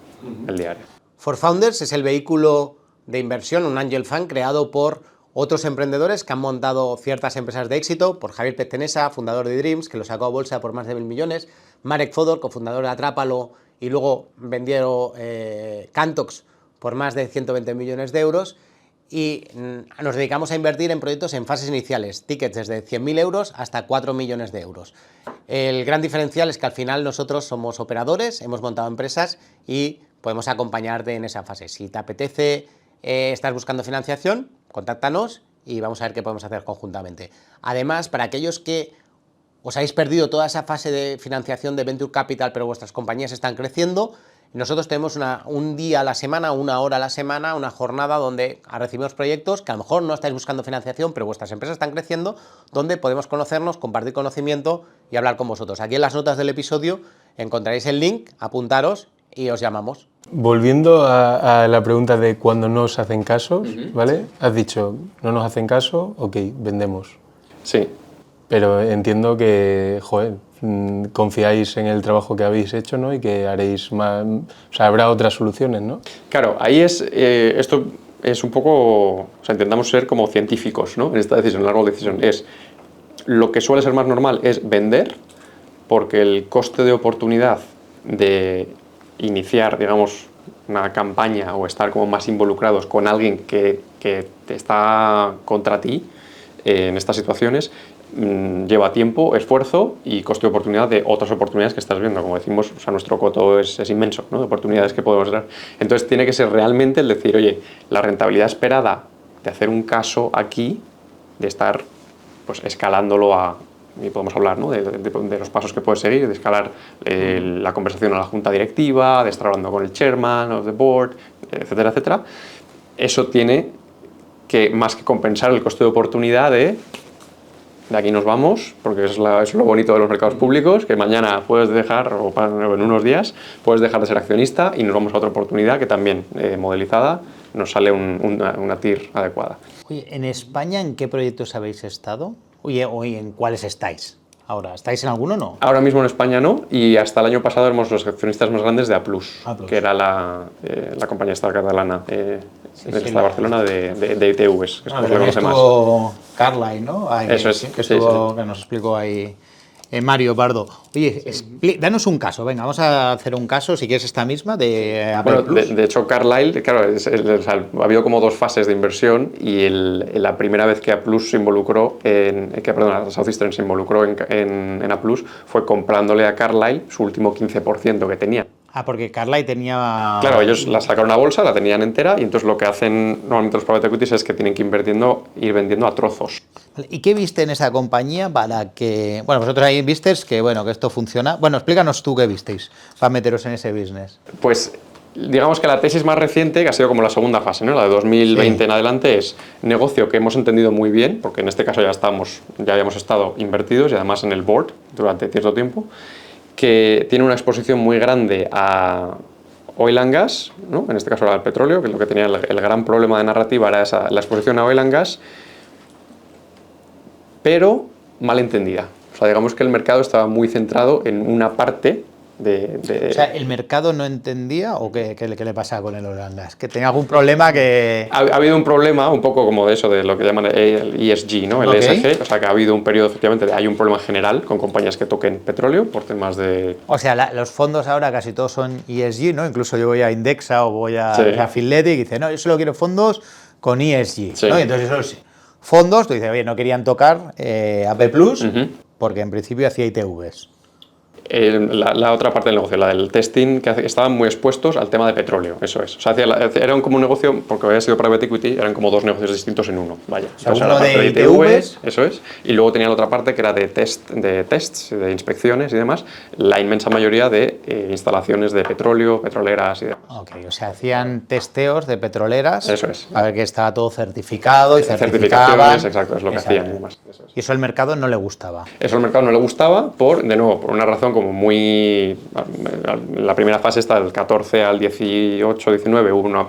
el diario. For Founders es el vehículo de inversión, un angel fund creado por otros emprendedores que han montado ciertas empresas de éxito, por Javier Peztenesa, fundador de Dreams, que lo sacó a bolsa por más de 1.000 millones, Marek Fodor, cofundador de Atrápalo, y luego vendieron Cantox por más de 120 millones de euros. y nos dedicamos a invertir en proyectos en fases iniciales, tickets desde 100.000 euros hasta 4 millones de euros. El gran diferencial es que al final nosotros somos operadores, hemos montado empresas y podemos acompañarte en esa fase. Si te apetece, estás buscando financiación, contáctanos y vamos a ver qué podemos hacer conjuntamente. Además, para aquellos que os habéis perdido toda esa fase de financiación de Venture Capital, pero vuestras compañías están creciendo, nosotros tenemos un día a la semana, 1 hora a la semana, una jornada donde recibimos proyectos que a lo mejor no estáis buscando financiación, pero vuestras empresas están creciendo, donde podemos conocernos, compartir conocimiento y hablar con vosotros. Aquí en las notas del episodio encontraréis el link, apuntaros y os llamamos. Volviendo a la pregunta de cuando no os hacen casos, ¿vale? Has dicho, no nos hacen caso, ok, vendemos. Sí. Pero entiendo que, confiáis en el trabajo que habéis hecho, ¿no? Y que haréis más, o sea, habrá otras soluciones, ¿no? Claro, ahí esto es un poco, o sea, intentamos ser como científicos, ¿no? En esta decisión, en la árbol de decisión, lo que suele ser más normal es vender, porque el coste de oportunidad de iniciar, digamos, una campaña o estar como más involucrados con alguien que está contra ti en estas situaciones lleva tiempo, esfuerzo y coste de oportunidad de otras oportunidades que estás viendo. Como decimos, o sea, nuestro coto es inmenso, ¿no? De oportunidades que podemos dar. Entonces tiene que ser realmente el decir, oye, la rentabilidad esperada de hacer un caso aquí, de estar pues escalándolo y podemos hablar, ¿no? de los pasos que puedes seguir, de escalar la conversación a la junta directiva, de estar hablando con el chairman of the board, etcétera, etcétera. Eso tiene que, más que compensar el coste de oportunidad de aquí nos vamos, porque es lo bonito de los mercados públicos, que mañana puedes dejar, o en unos días, puedes dejar de ser accionista y nos vamos a otra oportunidad que también, modelizada, nos sale una TIR adecuada. Oye, ¿en España en qué proyectos habéis estado? Oye, ¿en cuáles estáis? Ahora, ¿estáis en alguno o no? Ahora mismo en España no, y hasta el año pasado éramos los accionistas más grandes de A+, que era la compañía esta catalana de Barcelona de ITVs, que es como se le conoce más. Estuvo Carlyle, ¿no? Ahí, Eso es, que nos explicó ahí Mario Pardo. Oye, danos un caso, venga, vamos a hacer un caso, si quieres esta misma, de Apple Plus. De hecho, Carlyle, claro, ha habido como 2 fases de inversión y la primera vez que A+ se involucró, Southeastern se involucró en A+ fue comprándole a Carlyle su último 15% que tenía. Porque Carlyle tenía... Claro, ellos la sacaron a bolsa, la tenían entera y entonces lo que hacen normalmente los private equities es que tienen que ir vendiendo a trozos. ¿Y qué viste en esa compañía para que... Bueno, vosotros ahí visteis que esto funciona. Bueno, explícanos tú qué visteis para meteros en ese business. Pues digamos que la tesis más reciente, que ha sido como la segunda fase, ¿no? La de 2020 en adelante, es negocio que hemos entendido muy bien, porque en este caso ya habíamos estado invertidos y además en el board durante cierto tiempo, que tiene una exposición muy grande a oil and gas, ¿no? En este caso era el petróleo, que es lo que tenía el gran problema de narrativa, era la exposición a oil and gas, pero mal entendida. O sea, digamos que el mercado estaba muy centrado en una parte O sea, ¿el mercado no entendía o qué le pasaba con el oil and gas? ¿Que tenía algún problema que...? Ha habido un problema un poco como de eso, de lo que llaman el ESG, ¿no? El ESG, o sea, que ha habido un periodo, efectivamente, hay un problema general con compañías que toquen petróleo por temas de... O sea, los fondos ahora casi todos son ESG, ¿no? Incluso yo voy a Indexa o voy a Athletic y dice, no, yo solo quiero fondos con ESG, ¿no? Y entonces esos fondos, tú dices, oye, no querían tocar AP+, porque en principio hacía ITVs. La otra parte del negocio, la del testing, que estaban muy expuestos al tema de petróleo, eso es. O sea, era como un negocio, porque había sido private equity, eran como 2 negocios distintos en uno, vaya. O sea, uno de ITVs, eso es, y luego tenía la otra parte que era de tests, de inspecciones y demás, la inmensa mayoría de instalaciones de petróleo, petroleras y demás. Ok, o sea, hacían testeos de petroleras, eso es, a ver que estaba todo certificado y certificaciones, exacto, es lo que hacían y demás. Eso es. Y eso al mercado no le gustaba. Eso al mercado no le gustaba por una razón como muy... La primera fase está del 14 al 18, 19, hubo una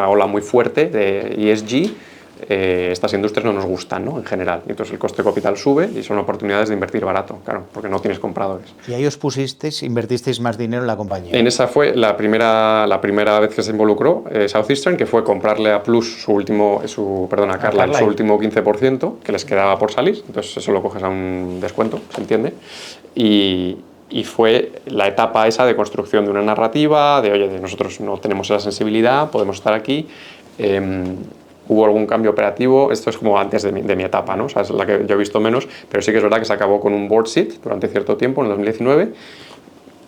ola muy fuerte de ESG. Estas industrias no nos gustan, ¿no? En general. Y entonces el coste de capital sube y son oportunidades de invertir barato, claro, porque no tienes compradores. ¿Y ahí os invertististeis más dinero en la compañía? En esa fue la primera vez que se involucró Southeastern, que fue comprarle a Plus a Carlyle su último 15%, que les quedaba por salir, entonces eso lo coges a un descuento, se entiende, y fue la etapa esa de construcción de una narrativa, de oye, nosotros no tenemos esa sensibilidad, podemos estar aquí. hubo algún cambio operativo, esto es como antes de mi etapa, ¿no? O sea, es la que yo he visto menos, pero sí que es verdad que se acabó con un board seat durante cierto tiempo, en el 2019,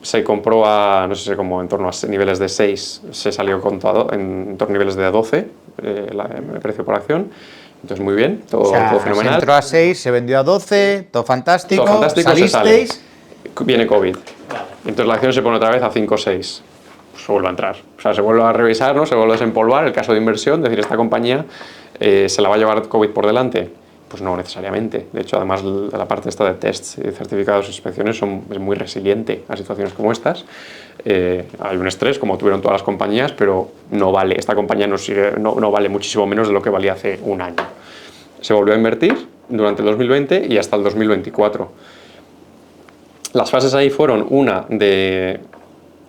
se compró a, no sé, como en torno a niveles de 6, se salió en torno a niveles de 12, el precio por acción, entonces muy bien, todo, O sea, todo fenomenal. se entró a 6, se vendió a 12, todo fantástico, Todo fantástico, salisteis. se sale. Viene COVID. Entonces la acción se pone otra vez a 5 o 6. Pues se vuelve a entrar. O sea, se vuelve a revisar, ¿no? Se vuelve a desempolvar el caso de inversión, es decir, esta compañía se la va a llevar COVID por delante. Pues no necesariamente. De hecho, además, la parte esta de tests y certificados e inspecciones es muy resiliente a situaciones como estas. Hay un estrés, como tuvieron todas las compañías, pero no vale. Esta compañía no vale muchísimo menos de lo que valía hace un año. Se volvió a invertir durante el 2020 y hasta el 2024. Las fases ahí fueron una de...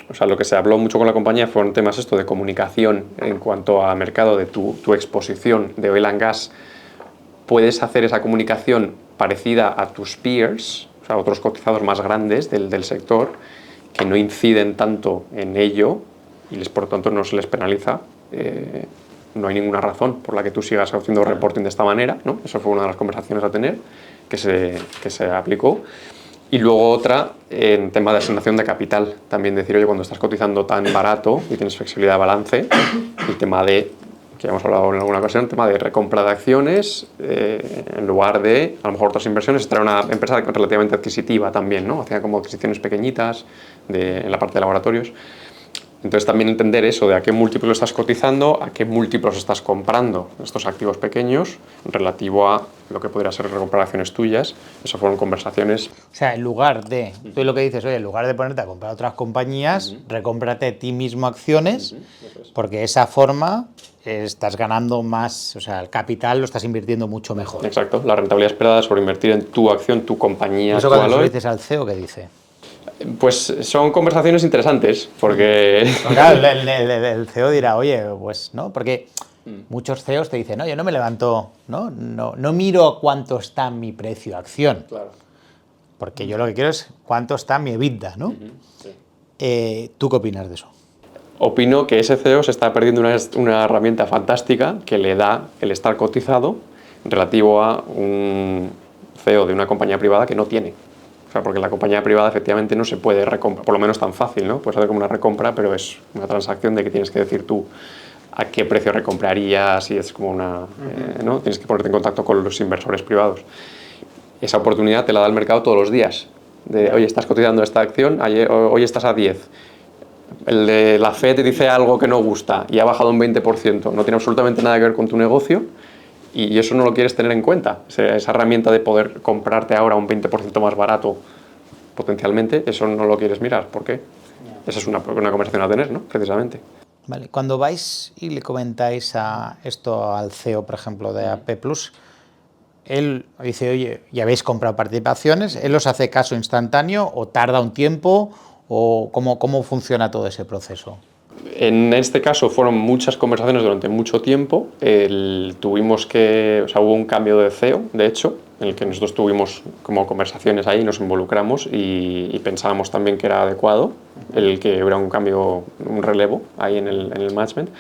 O sea, lo que se habló mucho con la compañía fueron temas esto de comunicación en cuanto a mercado, de tu exposición de oil and gas. Puedes hacer esa comunicación parecida a tus peers, o sea, otros cotizados más grandes del sector, que no inciden tanto en ello y por lo tanto no se les penaliza. No hay ninguna razón por la que tú sigas haciendo reporting de esta manera, ¿no? Eso fue una de las conversaciones a tener que se aplicó. Y luego otra, en tema de asignación de capital, también decir, oye, cuando estás cotizando tan barato y tienes flexibilidad de balance, el tema de, que ya hemos hablado en alguna ocasión, el tema de recompra de acciones, en lugar de, a lo mejor otras inversiones, esta era una empresa relativamente adquisitiva también, ¿no? Hacía como adquisiciones pequeñitas en la parte de laboratorios. Entonces también entender eso de a qué múltiplos estás cotizando, a qué múltiplos estás comprando estos activos pequeños relativo a lo que podría ser recomprar acciones tuyas. Esas fueron conversaciones. O sea, en lugar de, tú lo que dices, oye, en lugar de ponerte a comprar otras compañías, recómprate a ti mismo acciones, porque de esa forma estás ganando más, o sea, el capital lo estás invirtiendo mucho mejor. Exacto, la rentabilidad esperada sobre invertir en tu acción, tu compañía. Eso cuando le dices al CEO, ¿qué dice? Pues son conversaciones interesantes, porque... Claro, el CEO dirá, oye, pues no, porque muchos CEOs te dicen, no, yo no me levanto, no miro cuánto está mi precio de acción, Claro. porque yo lo que quiero es cuánto está mi EBITDA, ¿no? Sí. ¿Tú qué opinas de eso? Opino que ese CEO se está perdiendo una herramienta fantástica que le da el estar cotizado relativo a un CEO de una compañía privada que no tiene. O sea, porque la compañía privada efectivamente no se puede recomprar, por lo menos tan fácil, ¿no? Puedes hacer como una recompra, pero es una transacción de que tienes que decir tú a qué precio recomprarías y es como una... ¿no? Tienes que ponerte en contacto con los inversores privados. Esa oportunidad te la da el mercado todos los días. De, oye, estás cotizando esta acción, hoy estás a 10. El de la FED te dice algo que no gusta y ha bajado un 20%. No tiene absolutamente nada que ver con tu negocio. Y eso no lo quieres tener en cuenta. Esa herramienta de poder comprarte ahora un 20% más barato potencialmente, eso no lo quieres mirar. ¿Por qué? Esa es una conversación a tener, ¿no? Precisamente. Vale, cuando vais y le comentáis esto al CEO, por ejemplo, de AP+, él dice, oye, ya habéis comprado participaciones, ¿él os hace caso instantáneo o tarda un tiempo o cómo funciona todo ese proceso? En este caso fueron muchas conversaciones durante mucho tiempo. Hubo un cambio de CEO, de hecho, en el que nosotros tuvimos como conversaciones ahí, nos involucramos y pensábamos también que era adecuado el que hubiera un cambio, un relevo ahí en el management.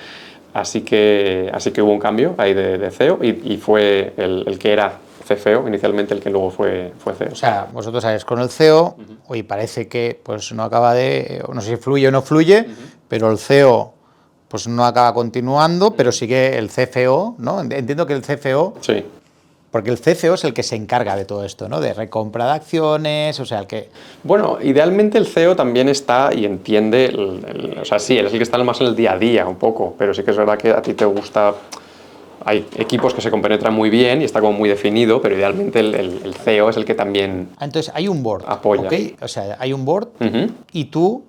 Así que hubo un cambio ahí de CEO y fue el que era CFO inicialmente el que luego fue CEO. O sea, vosotros sabéis con el CEO, oye, parece que pues no acaba de, no sé si fluye o no fluye, pero el CEO pues no acaba continuando, pero sigue el CFO, ¿no? Entiendo que el CFO, Sí. porque el CFO es el que se encarga de todo esto, ¿no? De recompra de acciones, o sea, el que... Bueno, idealmente el CEO también está y entiende, o sea, sí, él es el que está más en el día a día un poco, pero sí que es verdad que a ti te gusta... Hay equipos que se compenetran muy bien y está como muy definido, pero idealmente el CEO es el que también Entonces, hay un board, apoya. ¿ok? O sea, hay un board y tú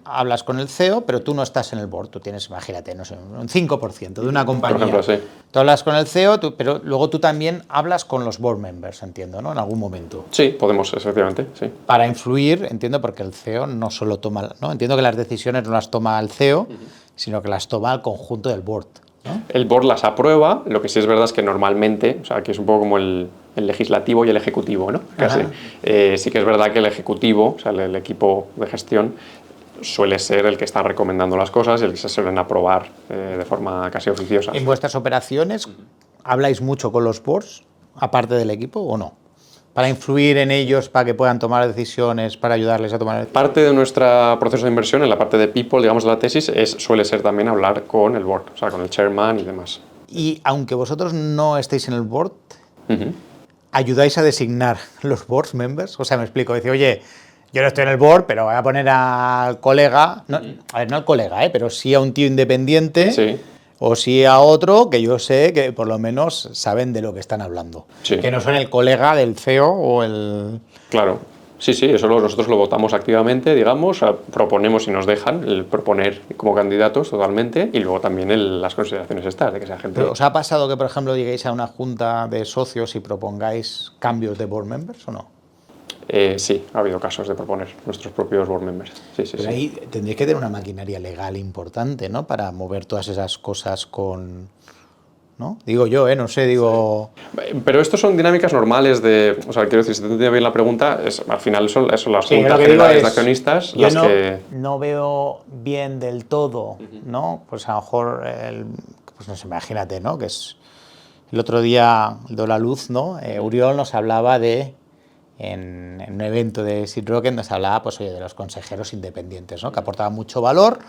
hablas con el CEO, pero tú no estás en el board. Tú tienes, imagínate, no sé, un 5% de una compañía. Por ejemplo, sí. Tú hablas con el CEO, pero luego tú también hablas con los board members, entiendo, ¿no? En algún momento. Sí, podemos, efectivamente, sí. Para influir, entiendo, porque el CEO no solo toma... ¿no? Entiendo que las decisiones no las toma el CEO, sino que las toma el conjunto del board, ¿no? El board las aprueba, lo que sí es verdad es que normalmente, o sea, que es un poco como el legislativo y el ejecutivo, ¿no? Casi. Sí que es verdad que el ejecutivo, o sea, el equipo de gestión, suele ser el que está recomendando las cosas y el que se suelen aprobar de forma casi oficiosa. ¿En vuestras operaciones habláis mucho con los boards, aparte del equipo, o no? Para influir en ellos, para que puedan tomar decisiones, para ayudarles a tomar decisiones. Parte de nuestro proceso de inversión, en la parte de people, digamos, de la tesis, suele ser también hablar con el board, o sea, con el chairman y demás. Y aunque vosotros no estéis en el board, ¿ayudáis a designar los board members? O sea, me explico, decir, oye, yo no estoy en el board, pero voy a poner al colega, no, a ver, no al colega, pero sí a un tío independiente, Sí. o sí a otro que yo sé que por lo menos saben de lo que están hablando. Sí. Que no son el colega del CEO o el... Claro. Sí, eso nosotros lo votamos activamente, digamos, proponemos y nos dejan el proponer como candidatos totalmente y luego también las consideraciones estas, de que sea gente... ¿Pero os ha pasado que, por ejemplo, lleguéis a una junta de socios y propongáis cambios de board members o no? Sí, ha habido casos de proponer nuestros propios board members. Sí. Pero ahí tendréis que tener una maquinaria legal importante, ¿no? Para mover todas esas cosas con... ¿no? Digo yo, no sé, digo... Pero estos son dinámicas normales de... O sea, quiero decir, si te entiendo bien la pregunta, al final son las juntas generales de accionistas yo las que... no veo bien del todo, ¿no? Pues a lo mejor, pues no sé, imagínate, ¿no? Que es... El otro día, el de la luz, ¿no? Uriol nos hablaba de... En un evento de Seed Rocket nos hablaba, pues, oye, de los consejeros independientes, ¿no? Que aportaban mucho valor,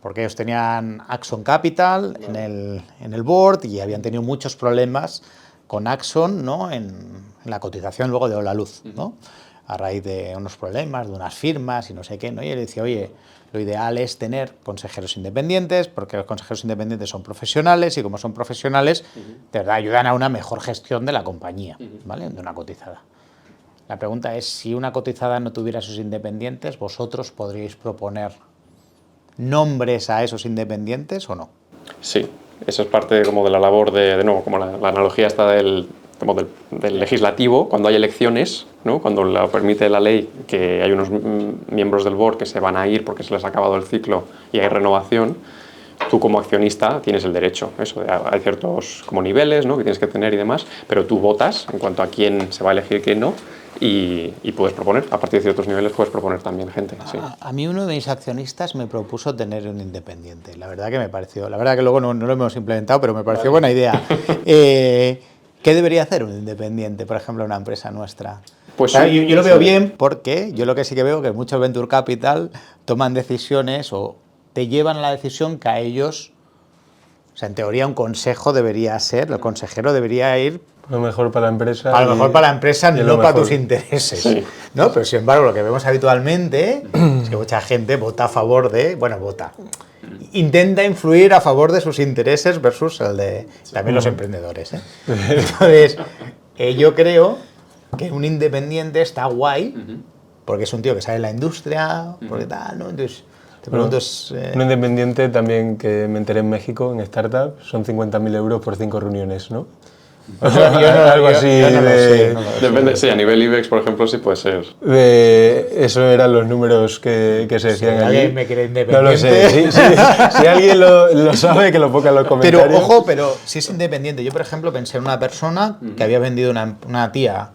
porque ellos tenían Axon Capital en el board y habían tenido muchos problemas con Axon, ¿no? en la cotización luego de la luz, ¿no? A raíz de unos problemas, de unas firmas y no sé qué, ¿no? Y él decía, oye, lo ideal es tener consejeros independientes, porque los consejeros independientes son profesionales y como son profesionales, de verdad ayudan a una mejor gestión de la compañía, ¿vale? De una cotizada. La pregunta es, si una cotizada no tuviera sus independientes, ¿vosotros podríais proponer nombres a esos independientes o no? Sí, eso es parte como de la labor de nuevo, como la analogía está del legislativo, cuando hay elecciones, ¿no? Cuando lo permite la ley, que hay unos miembros del board que se van a ir porque se les ha acabado el ciclo y hay renovación, tú como accionista tienes el derecho, hay ciertos como niveles, ¿no? Que tienes que tener y demás, pero tú votas en cuanto a quién se va a elegir y quién no, y puedes proponer, a partir de ciertos niveles puedes proponer también gente. Sí. A mí uno de mis accionistas me propuso tener un independiente, la verdad que me pareció, la verdad que luego no lo hemos implementado, pero me pareció buena idea. ¿Qué debería hacer un independiente, por ejemplo, una empresa nuestra? Pues o sea, yo lo veo bien porque yo lo que sí que veo que muchos Venture Capital toman decisiones o te llevan a la decisión que a ellos, o sea, en teoría un consejo debería ser, el consejero debería ir lo mejor para la empresa. A lo mejor para la empresa, no para tus intereses. Sí. ¿No? Pero sin embargo, lo que vemos habitualmente es que mucha gente vota a favor de. Bueno, vota. Intenta influir a favor de sus intereses versus el de también los emprendedores. Entonces, yo creo que un independiente está guay porque es un tío que sabe la industria, porque tal, ¿no? Entonces, te pregunto. Un independiente también que me enteré en México, en startup, son 50.000 euros por 5 reuniones, ¿no? O sea, algo así Depende, sí, a nivel IBEX, por ejemplo, sí puede ser. Eso eran los números que se decían allí. ¿Alguien me quiere independiente? No lo sé. Si alguien lo sabe, que lo ponga en los comentarios. Pero, ojo, si es independiente. Yo, por ejemplo, pensé en una persona que había vendido una tía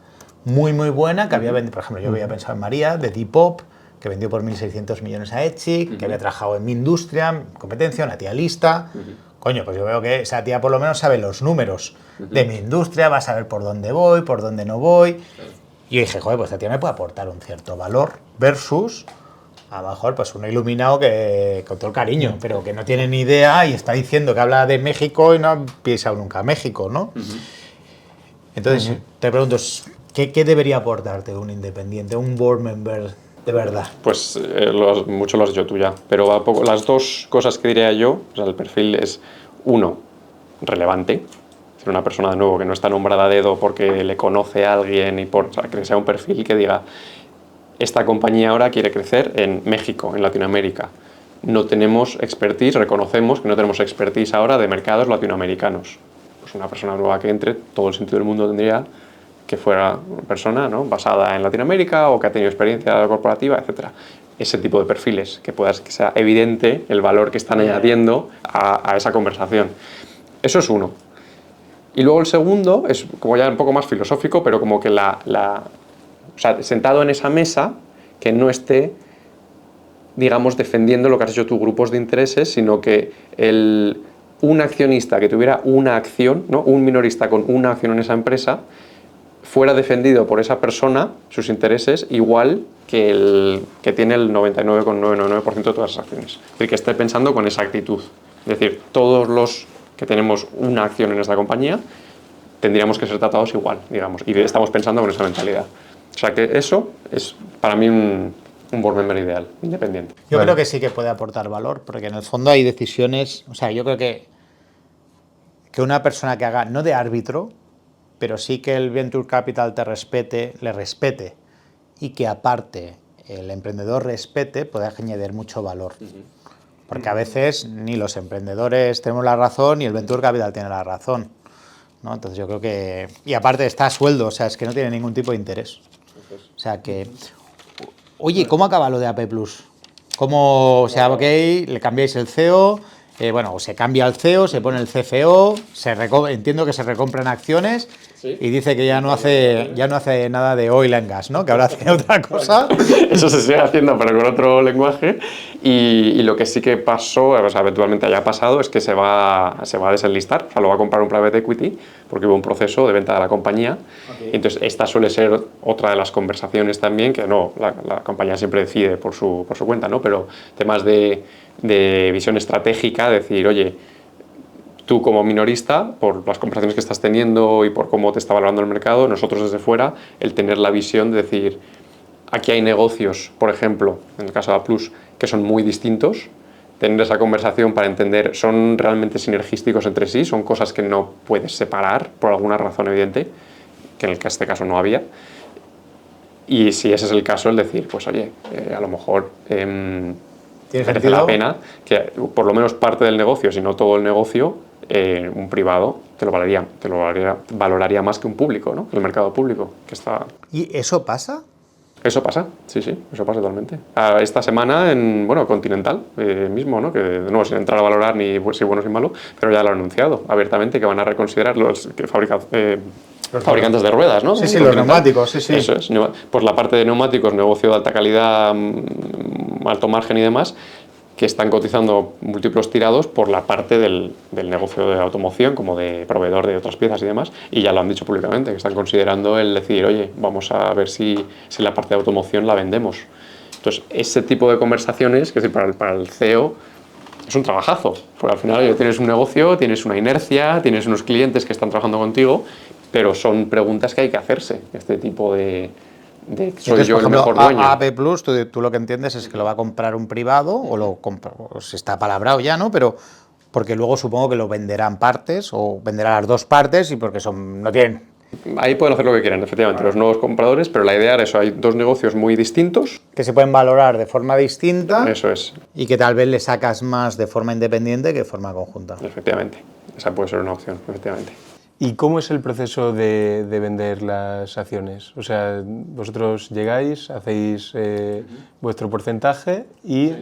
muy, muy buena, que había vendido, por ejemplo, yo había pensado en María, de Depop, que vendió por 1.600 millones a Etsy, que había trabajado en mi industria, competencia, una tía lista. Coño, pues yo veo que esa tía por lo menos sabe los números de mi industria, va a saber por dónde voy, por dónde no voy. Y yo dije, joder, pues esta tía me puede aportar un cierto valor versus, a lo mejor, pues uno iluminado que, con todo el cariño, pero que no tiene ni idea y está diciendo que habla de México y no ha pisado nunca México, ¿no? Entonces, te pregunto, ¿qué debería aportarte un independiente, un board member de verdad? Pues mucho lo has dicho tú ya, pero a poco, las dos cosas que diría yo, o sea, el perfil es, uno, relevante, es decir, una persona de nuevo que no está nombrada a dedo porque le conoce a alguien, o sea, que sea un perfil que diga, esta compañía ahora quiere crecer en México, en Latinoamérica. No tenemos expertise, reconocemos que no tenemos expertise ahora de mercados latinoamericanos. Pues una persona nueva que entre, todo el sentido del mundo tendría que fuera una persona, ¿no?, basada en Latinoamérica o que ha tenido experiencia corporativa, etc. Ese tipo de perfiles, que sea evidente el valor que están añadiendo a esa conversación. Eso es uno. Y luego el segundo es como ya un poco más filosófico, pero como que o sea, sentado en esa mesa, que no esté digamos, defendiendo lo que has hecho tus grupos de intereses, sino que un accionista que tuviera una acción, ¿no? Un minorista con una acción en esa empresa, fuera defendido por esa persona, sus intereses, igual que el que tiene el 99,999% de todas las acciones. Es decir, que esté pensando con esa actitud. Es decir, todos los que tenemos una acción en esta compañía tendríamos que ser tratados igual, digamos, y estamos pensando con esa mentalidad. O sea que eso es para mí un board member ideal, independiente. Yo creo que sí que puede aportar valor, porque en el fondo hay decisiones, o sea, yo creo que una persona que haga, no de árbitro, pero sí que el Venture Capital le respete, y que aparte el emprendedor respete, puede añadir mucho valor. Porque a veces ni los emprendedores tenemos la razón, ni el Venture Capital tiene la razón, ¿no? Entonces yo creo que... Y aparte está a sueldo, o sea, es que no tiene ningún tipo de interés. O sea que... Oye, ¿cómo acaba lo de AP+? ¿Cómo, o sea, ok, le cambiáis el CEO, bueno, se cambia el CEO, se pone el CFO, entiendo que se recompran acciones, ¿sí? Y dice que ya no hace nada de oil and gas, ¿no? Que ahora hace otra cosa. Eso se sigue haciendo, pero con otro lenguaje. Y lo que sí que pasó, o sea, eventualmente haya pasado, es que se va a desenlistar, o sea, lo va a comprar un private equity, porque hubo un proceso de venta de la compañía. Okay. Entonces, esta suele ser otra de las conversaciones también, que no, la compañía siempre decide por su cuenta, ¿no? Pero temas de visión estratégica, decir, oye, tú como minorista, por las conversaciones que estás teniendo y por cómo te está valorando el mercado, nosotros desde fuera, el tener la visión de decir, aquí hay negocios, por ejemplo, en el caso de A+, que son muy distintos, tener esa conversación para entender, ¿son realmente sinergísticos entre sí? ¿Son cosas que no puedes separar por alguna razón evidente? Que en este caso no había. Y si ese es el caso, el decir, pues oye, a lo mejor merece la pena que por lo menos parte del negocio, si no todo el negocio, un privado te lo valoraría más que un público, ¿no? El mercado público que está... ¿Y eso pasa? Eso pasa, sí, eso pasa totalmente. Esta semana en, Continental mismo, ¿no? Que de nuevo, sin entrar a valorar ni si bueno ni malo, pero ya lo han anunciado abiertamente que van a reconsiderar los fabricantes de ruedas, ¿no? Sí, los neumáticos, sí. Eso es. Pues la parte de neumáticos, negocio de alta calidad, alto margen y demás, que están cotizando múltiplos tirados por la parte del negocio de automoción, como de proveedor de otras piezas y demás, y ya lo han dicho públicamente, que están considerando el decir, oye, vamos a ver si la parte de automoción la vendemos. Entonces, ese tipo de conversaciones, que es decir, para el CEO, es un trabajazo, porque al final tienes un negocio, tienes una inercia, tienes unos clientes que están trabajando contigo, pero son preguntas que hay que hacerse, este tipo de soy entonces, yo por ejemplo, el mejor dueño. AP+, tú lo que entiendes es que lo va a comprar un privado, o se está palabrado ya, ¿no? Pero porque luego supongo que lo venderán partes, o venderá las dos partes, y porque no tienen... Ahí pueden hacer lo que quieran, efectivamente, los nuevos compradores, pero la idea era eso, hay dos negocios muy distintos. Que se pueden valorar de forma distinta. Eso es. Y que tal vez le sacas más de forma independiente que de forma conjunta. Efectivamente, esa puede ser una opción, efectivamente. ¿Y cómo es el proceso de vender las acciones? O sea, vosotros llegáis, hacéis vuestro porcentaje y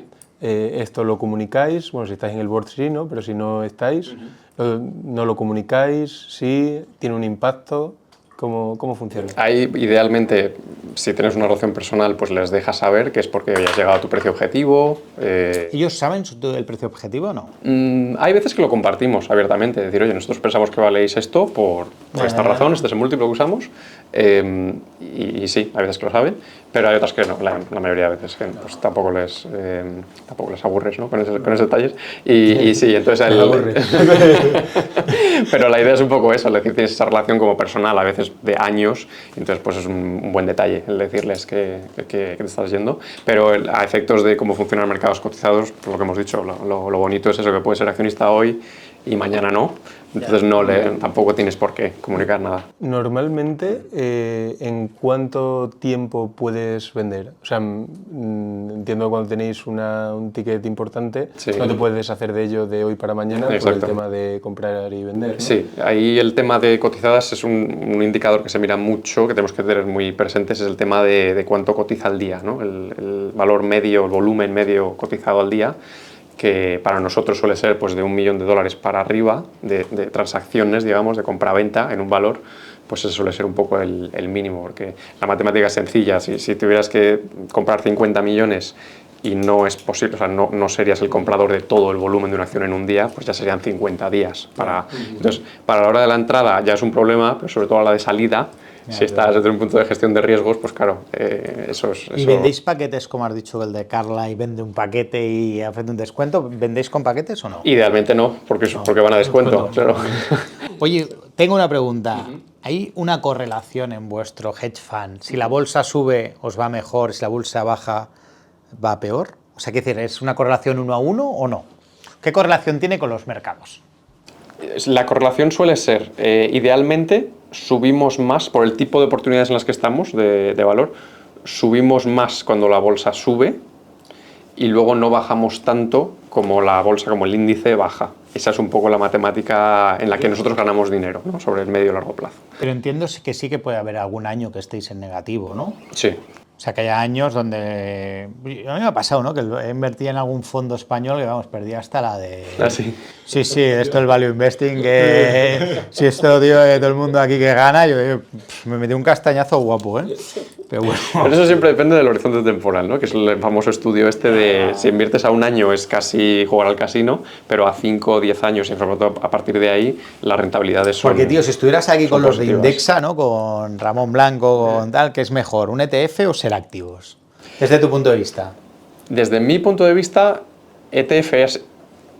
esto lo comunicáis. Bueno, si estáis en el board sí, ¿no? Pero si no estáis, no lo comunicáis, sí, tiene un impacto. ¿Cómo funciona? Ahí, idealmente, si tienes una relación personal, pues les dejas saber que es porque has llegado a tu precio objetivo. ¿Ellos saben el precio objetivo o no? Hay veces que lo compartimos abiertamente, decir, oye, nosotros pensamos que valéis esto por esta razón, este es el múltiplo que usamos, y sí, hay veces que lo saben, pero hay otras que no, la mayoría de veces que pues, tampoco les aburres, ¿no? con esos detalles, y sí, entonces... Pero la idea es un poco eso, es decir, tienes esa relación como personal, a veces de años, entonces pues es un buen detalle el decirles que te estás yendo, pero a efectos de cómo funcionan los mercados cotizados, pues lo que hemos dicho, lo bonito es eso, que puedes ser accionista hoy y mañana no, entonces tampoco tienes por qué comunicar nada. Normalmente, ¿en cuánto tiempo puedes vender? O sea, entiendo que cuando tenéis un ticket importante, sí, no te puedes deshacer de ello de hoy para mañana. Exacto. Por el tema de comprar y vender, ¿no? Sí, ahí el tema de cotizadas es un indicador que se mira mucho, que tenemos que tener muy presentes, es el tema de cuánto cotiza al día, ¿no? El valor medio, el volumen medio cotizado al día, que para nosotros suele ser pues, de $1 millón para arriba de transacciones, digamos, de compra-venta en un valor, pues eso suele ser un poco el mínimo, porque la matemática es sencilla. Si tuvieras que comprar 50 millones y no es posible, o sea, no serías el comprador de todo el volumen de una acción en un día, pues ya serían 50 días. Entonces, para la hora de la entrada ya es un problema, pero sobre todo a la de salida, si estás desde un punto de gestión de riesgos, pues claro, eso es... ¿Y vendéis paquetes, como has dicho, el de Carla, y vende un paquete y hace un descuento? ¿Vendéis con paquetes o no? Idealmente no, porque van a descuento. Pero... Oye, tengo una pregunta. ¿Hay una correlación en vuestro hedge fund? Si la bolsa sube, os va mejor, si la bolsa baja, va peor. O sea, ¿qué decir? ¿Es una correlación 1 a 1 o no? ¿Qué correlación tiene con los mercados? La correlación suele ser, idealmente, subimos más por el tipo de oportunidades en las que estamos, de valor, subimos más cuando la bolsa sube y luego no bajamos tanto como la bolsa, como el índice baja. Esa es un poco la matemática en la que nosotros ganamos dinero, ¿no? Sobre el medio y largo plazo. Pero entiendo que sí que puede haber algún año que estéis en negativo, ¿no? Sí. O sea, que haya años donde... A mí me ha pasado, ¿no? Que invertí en algún fondo español que, vamos, perdí hasta la de... ¿Ah, sí? Sí, esto el value investing, que... Si esto, tío, todo el mundo aquí que gana, yo me metí un castañazo guapo, ¿eh? Pero bueno... Pero eso siempre depende del horizonte temporal, ¿no? Que es el famoso estudio este de si inviertes a un año es casi jugar al casino, pero a 5 o 10 años, y sobre todo a partir de ahí, las rentabilidades son... Porque, tío, si estuvieras aquí con los positivas. de Indexa, ¿no? Con Ramón Blanco, con tal, ¿qué es mejor, un ETF o ser activos? Desde tu punto de vista. Desde mi punto de vista, ETF es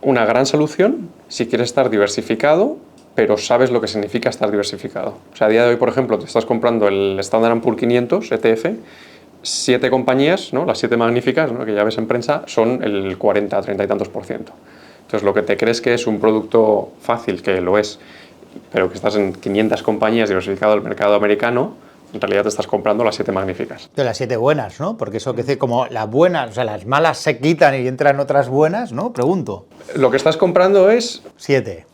una gran solución si quieres estar diversificado, pero sabes lo que significa estar diversificado. O sea, a día de hoy, por ejemplo, te estás comprando el Standard & Poor's 500 ETF, 7 compañías, ¿no? Las 7 magníficas, ¿no? Que ya ves en prensa, son el 40, 30 y tantos %. Entonces, lo que te crees que es un producto fácil, que lo es, pero que estás en 500 compañías diversificado del mercado americano, en realidad te estás comprando las 7 magníficas. De las 7 buenas, ¿no? Porque eso que dice como las buenas, o sea, las malas se quitan y entran otras buenas, ¿no? Pregunto. Lo que estás comprando es 7.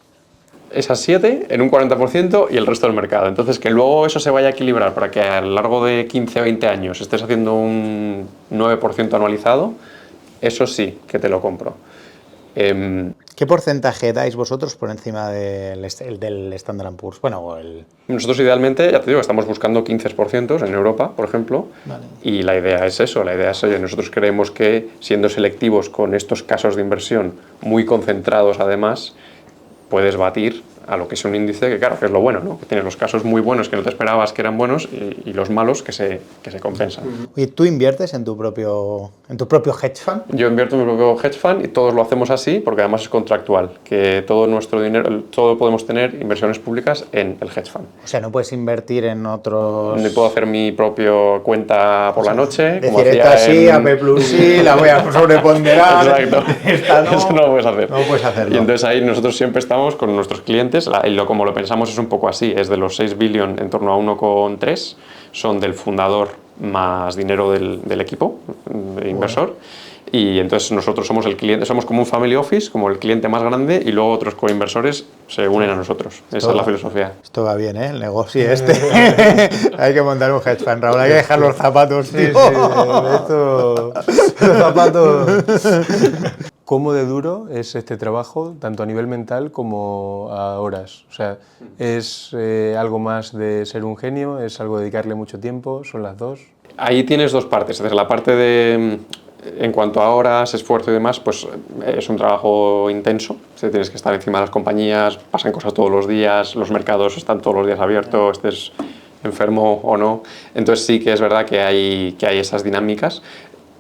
esas 7 en un 40% y el resto del mercado. Entonces, que luego eso se vaya a equilibrar para que a lo largo de 15 o 20 años estés haciendo un 9% anualizado, eso sí que te lo compro. ¿Qué porcentaje dais vosotros por encima del Standard & Poor's? Bueno, Nosotros idealmente, ya te digo, estamos buscando 15% en Europa, por ejemplo, Vale. Y la idea es eso, oye, nosotros creemos que siendo selectivos con estos casos de inversión muy concentrados además, puedes batir a lo que es un índice que, claro, que es lo bueno, ¿no? Que tienes los casos muy buenos que no te esperabas que eran buenos y los malos que se compensan. Oye, ¿tú inviertes en tu propio hedge fund? Yo invierto en mi propio hedge fund y todos lo hacemos así porque además es contractual, que todo nuestro dinero, todo podemos tener inversiones públicas en el hedge fund. O sea, no puedes invertir en otros... Me puedo hacer mi propia cuenta por la noche. Decir, esta sí, AP Plus sí, la voy a sobreponderar. Exacto. Esta no. Eso no lo puedes hacer. No puedes hacerlo. Y entonces ahí nosotros siempre estamos con nuestros clientes, y como lo pensamos es un poco así, es de los 6 billion en torno a 1,3, son del fundador más dinero del equipo inversor. Y entonces nosotros somos el cliente, somos como un family office, como el cliente más grande, y luego otros coinversos se unen a nosotros. Esa es la filosofía. Esto va bien, ¿eh? El negocio este. Hay que montar un hedge fund, Raúl. Hay que dejar los zapatos, tío. Los zapatos. ¿Cómo de duro es este trabajo, tanto a nivel mental como a horas? O sea, ¿es algo más de ser un genio? ¿Es algo de dedicarle mucho tiempo? ¿Son las dos? Ahí tienes dos partes. Desde la parte de... En cuanto a horas, esfuerzo y demás, pues es un trabajo intenso. Tienes que estar encima de las compañías, pasan cosas todos los días, los mercados están todos los días abiertos, estés enfermo o no. Entonces sí que es verdad que hay esas dinámicas.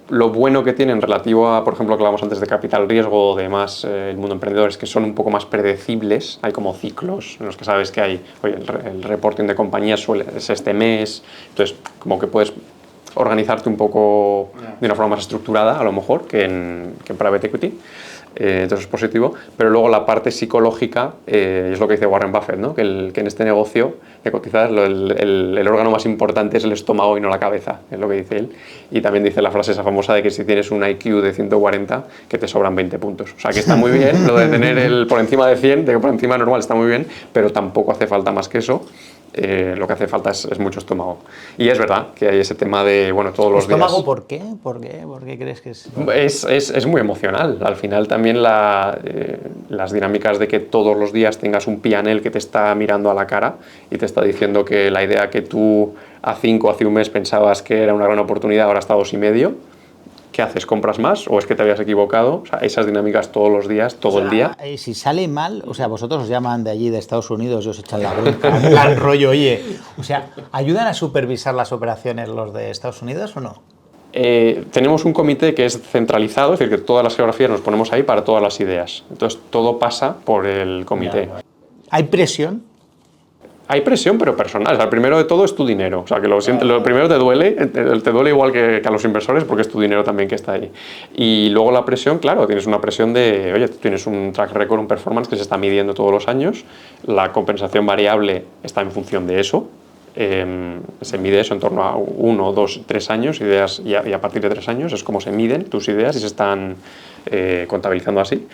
Lo bueno que tienen relativo a, por ejemplo, lo que hablábamos antes de capital riesgo o demás, el mundo emprendedor, es que son un poco más predecibles. Hay como ciclos en los que sabes que hay, oye, el reporting de compañías es este mes, entonces como que puedes organizarte un poco de una forma más estructurada, a lo mejor, que en private equity. Entonces es positivo, pero luego la parte psicológica es lo que dice Warren Buffett, ¿no? que en este negocio de cotizar el órgano más importante es el estómago y no la cabeza, es lo que dice él. Y también dice la frase esa famosa de que si tienes un IQ de 140, que te sobran 20 puntos. O sea que está muy bien lo de tener por encima de 100, de que por encima normal está muy bien, pero tampoco hace falta más que eso. Lo que hace falta es mucho estómago. Y es verdad que hay ese tema de, bueno, todos los días... ¿Estómago por qué? ¿Por qué crees que es...? Es muy emocional. Al final también las dinámicas de que todos los días tengas un P&L que te está mirando a la cara y te está diciendo que la idea que tú hace un mes pensabas que era una gran oportunidad, ahora está a 2,5, ¿qué haces? ¿Compras más o es que te habías equivocado? O sea, esas dinámicas todos los días, todo el día. Si sale mal, o sea, vosotros os llaman de allí, de Estados Unidos, y os echan la bronca, en plan rollo, oye, o sea, ¿ayudan a supervisar las operaciones los de Estados Unidos o no? Tenemos un comité que es centralizado, es decir, que todas las geografías nos ponemos ahí para todas las ideas. Entonces, todo pasa por el comité. ¿Hay presión? Hay presión, pero personal. O sea, primero de todo es tu dinero. O sea, que lo primero te duele igual que a los inversores porque es tu dinero también que está ahí. Y luego la presión, claro, tienes una presión de, oye, tú tienes un track record, un performance que se está midiendo todos los años, la compensación variable está en función de eso, se mide eso en torno a 1, 2, 3 años, ideas, y a partir de 3 años es como se miden tus ideas y se están contabilizando así.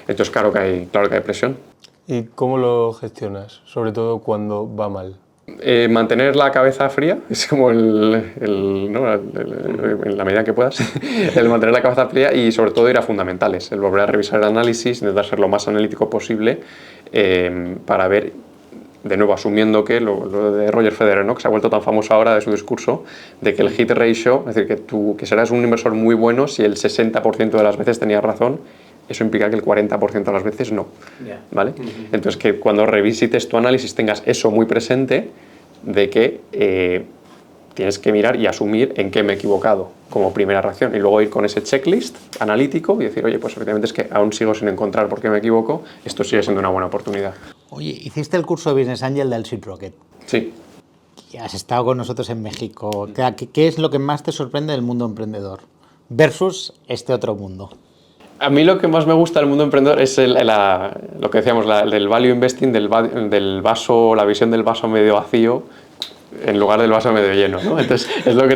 Entonces, claro que hay presión. ¿Y cómo lo gestionas? Sobre todo cuando va mal. Mantener la cabeza fría es como en la medida que puedas, el mantener la cabeza fría y sobre todo ir a fundamentales, el volver a revisar el análisis, intentar ser lo más analítico posible para ver, de nuevo asumiendo que lo de Roger Federer, ¿no? Que se ha vuelto tan famoso ahora de su discurso, de que el hit ratio, es decir, que serás un inversor muy bueno si el 60% de las veces tenías razón. Eso implica que el 40% de las veces no, ¿vale? Entonces, que cuando revisites tu análisis tengas eso muy presente de que tienes que mirar y asumir en qué me he equivocado como primera reacción y luego ir con ese checklist analítico y decir, oye, pues efectivamente es que aún sigo sin encontrar por qué me equivoco, esto sigue siendo una buena oportunidad. Oye, hiciste el curso de Business Angel del Seed Rocket. Sí. Has estado con nosotros en México. ¿Qué es lo que más te sorprende del mundo emprendedor versus este otro mundo? A mí lo que más me gusta del mundo emprendedor es lo que decíamos, del value investing, del vaso, la visión del vaso medio vacío en lugar del vaso medio lleno, ¿no? Entonces, es lo que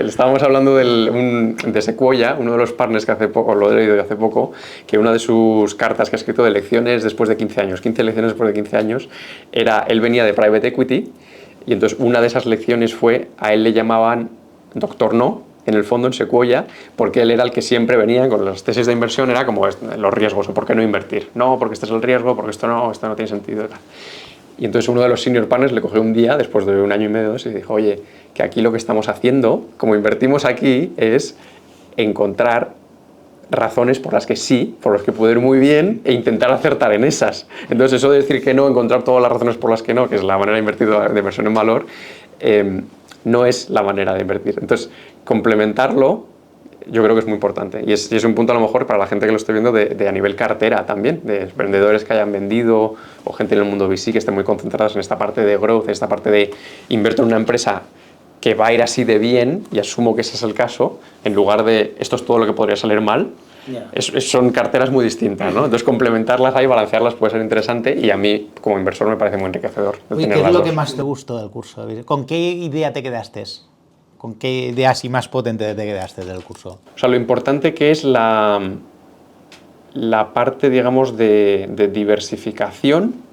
estábamos hablando de Sequoia, uno de los partners que hace poco, lo he leído hace poco, que una de sus cartas que ha escrito de lecciones después de 15 años, 15 lecciones después de 15 años, él venía de Private Equity y entonces una de esas lecciones fue, a él le llamaban Doctor No, en el fondo en Sequoia, porque él era el que siempre venía con las tesis de inversión, era como los riesgos, o por qué no invertir. No, porque este es el riesgo, porque esto no tiene sentido. Y entonces uno de los senior partners le cogió un día, después de 1 año y medio, y dijo, oye, que aquí lo que estamos haciendo, como invertimos aquí, es encontrar razones por las que sí, por las que puedo ir muy bien e intentar acertar en esas. Entonces eso de decir que no, encontrar todas las razones por las que no, que es la manera de invertir de inversión en valor, no es la manera de invertir. Entonces, complementarlo yo creo que es muy importante y es un punto a lo mejor para la gente que lo esté viendo de a nivel cartera también, de emprendedores que hayan vendido o gente en el mundo VC que esté muy concentradas en esta parte de growth, en esta parte de invierto en una empresa que va a ir así de bien y asumo que ese es el caso, en lugar de esto es todo lo que podría salir mal. Son carteras muy distintas, ¿no? Entonces complementarlas ahí, balancearlas puede ser interesante y a mí como inversor me parece muy enriquecedor. Oye, ¿qué es lo que más te gustó del curso? ¿Con qué idea te quedaste? ¿Con qué idea así más potente te quedaste del curso? O sea, lo importante que es la parte, digamos, de diversificación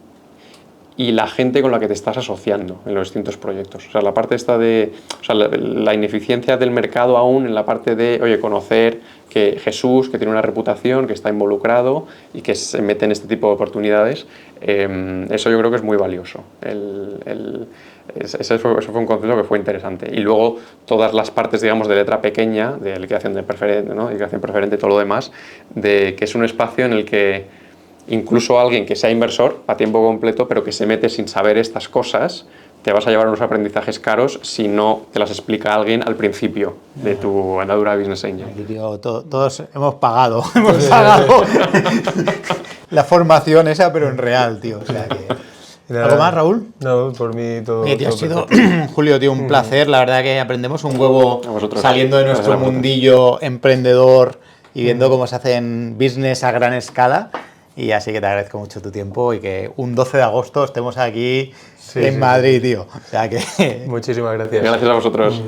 y la gente con la que te estás asociando en los distintos proyectos. O sea, la parte esta la ineficiencia del mercado aún en la parte de, oye, conocer que Jesús, que tiene una reputación, que está involucrado y que se mete en este tipo de oportunidades, eso yo creo que es muy valioso. Eso fue un concepto que fue interesante. Y luego todas las partes, digamos, de letra pequeña, de liquidación de preferente, ¿no? Liquidación preferente y todo lo demás, de que es un espacio en el que incluso alguien que sea inversor a tiempo completo, pero que se mete sin saber estas cosas, te vas a llevar unos aprendizajes caros si no te las explica alguien al principio de tu andadura de Business Angel. Aquí, tío, todos hemos pagado la formación esa, pero en real, tío. O sea que... ¿Algo más, Raúl? No, por mí todo. Oye, tío, todo ha sido, perfecto. Julio, tío, un placer. La verdad que aprendemos un huevo saliendo de nuestro Gracias. mundillo emprendedor y viendo cómo se hacen business a gran escala. Y así que te agradezco mucho tu tiempo y que un 12 de agosto estemos aquí en Madrid, tío. O sea que... Muchísimas gracias. Gracias a vosotros.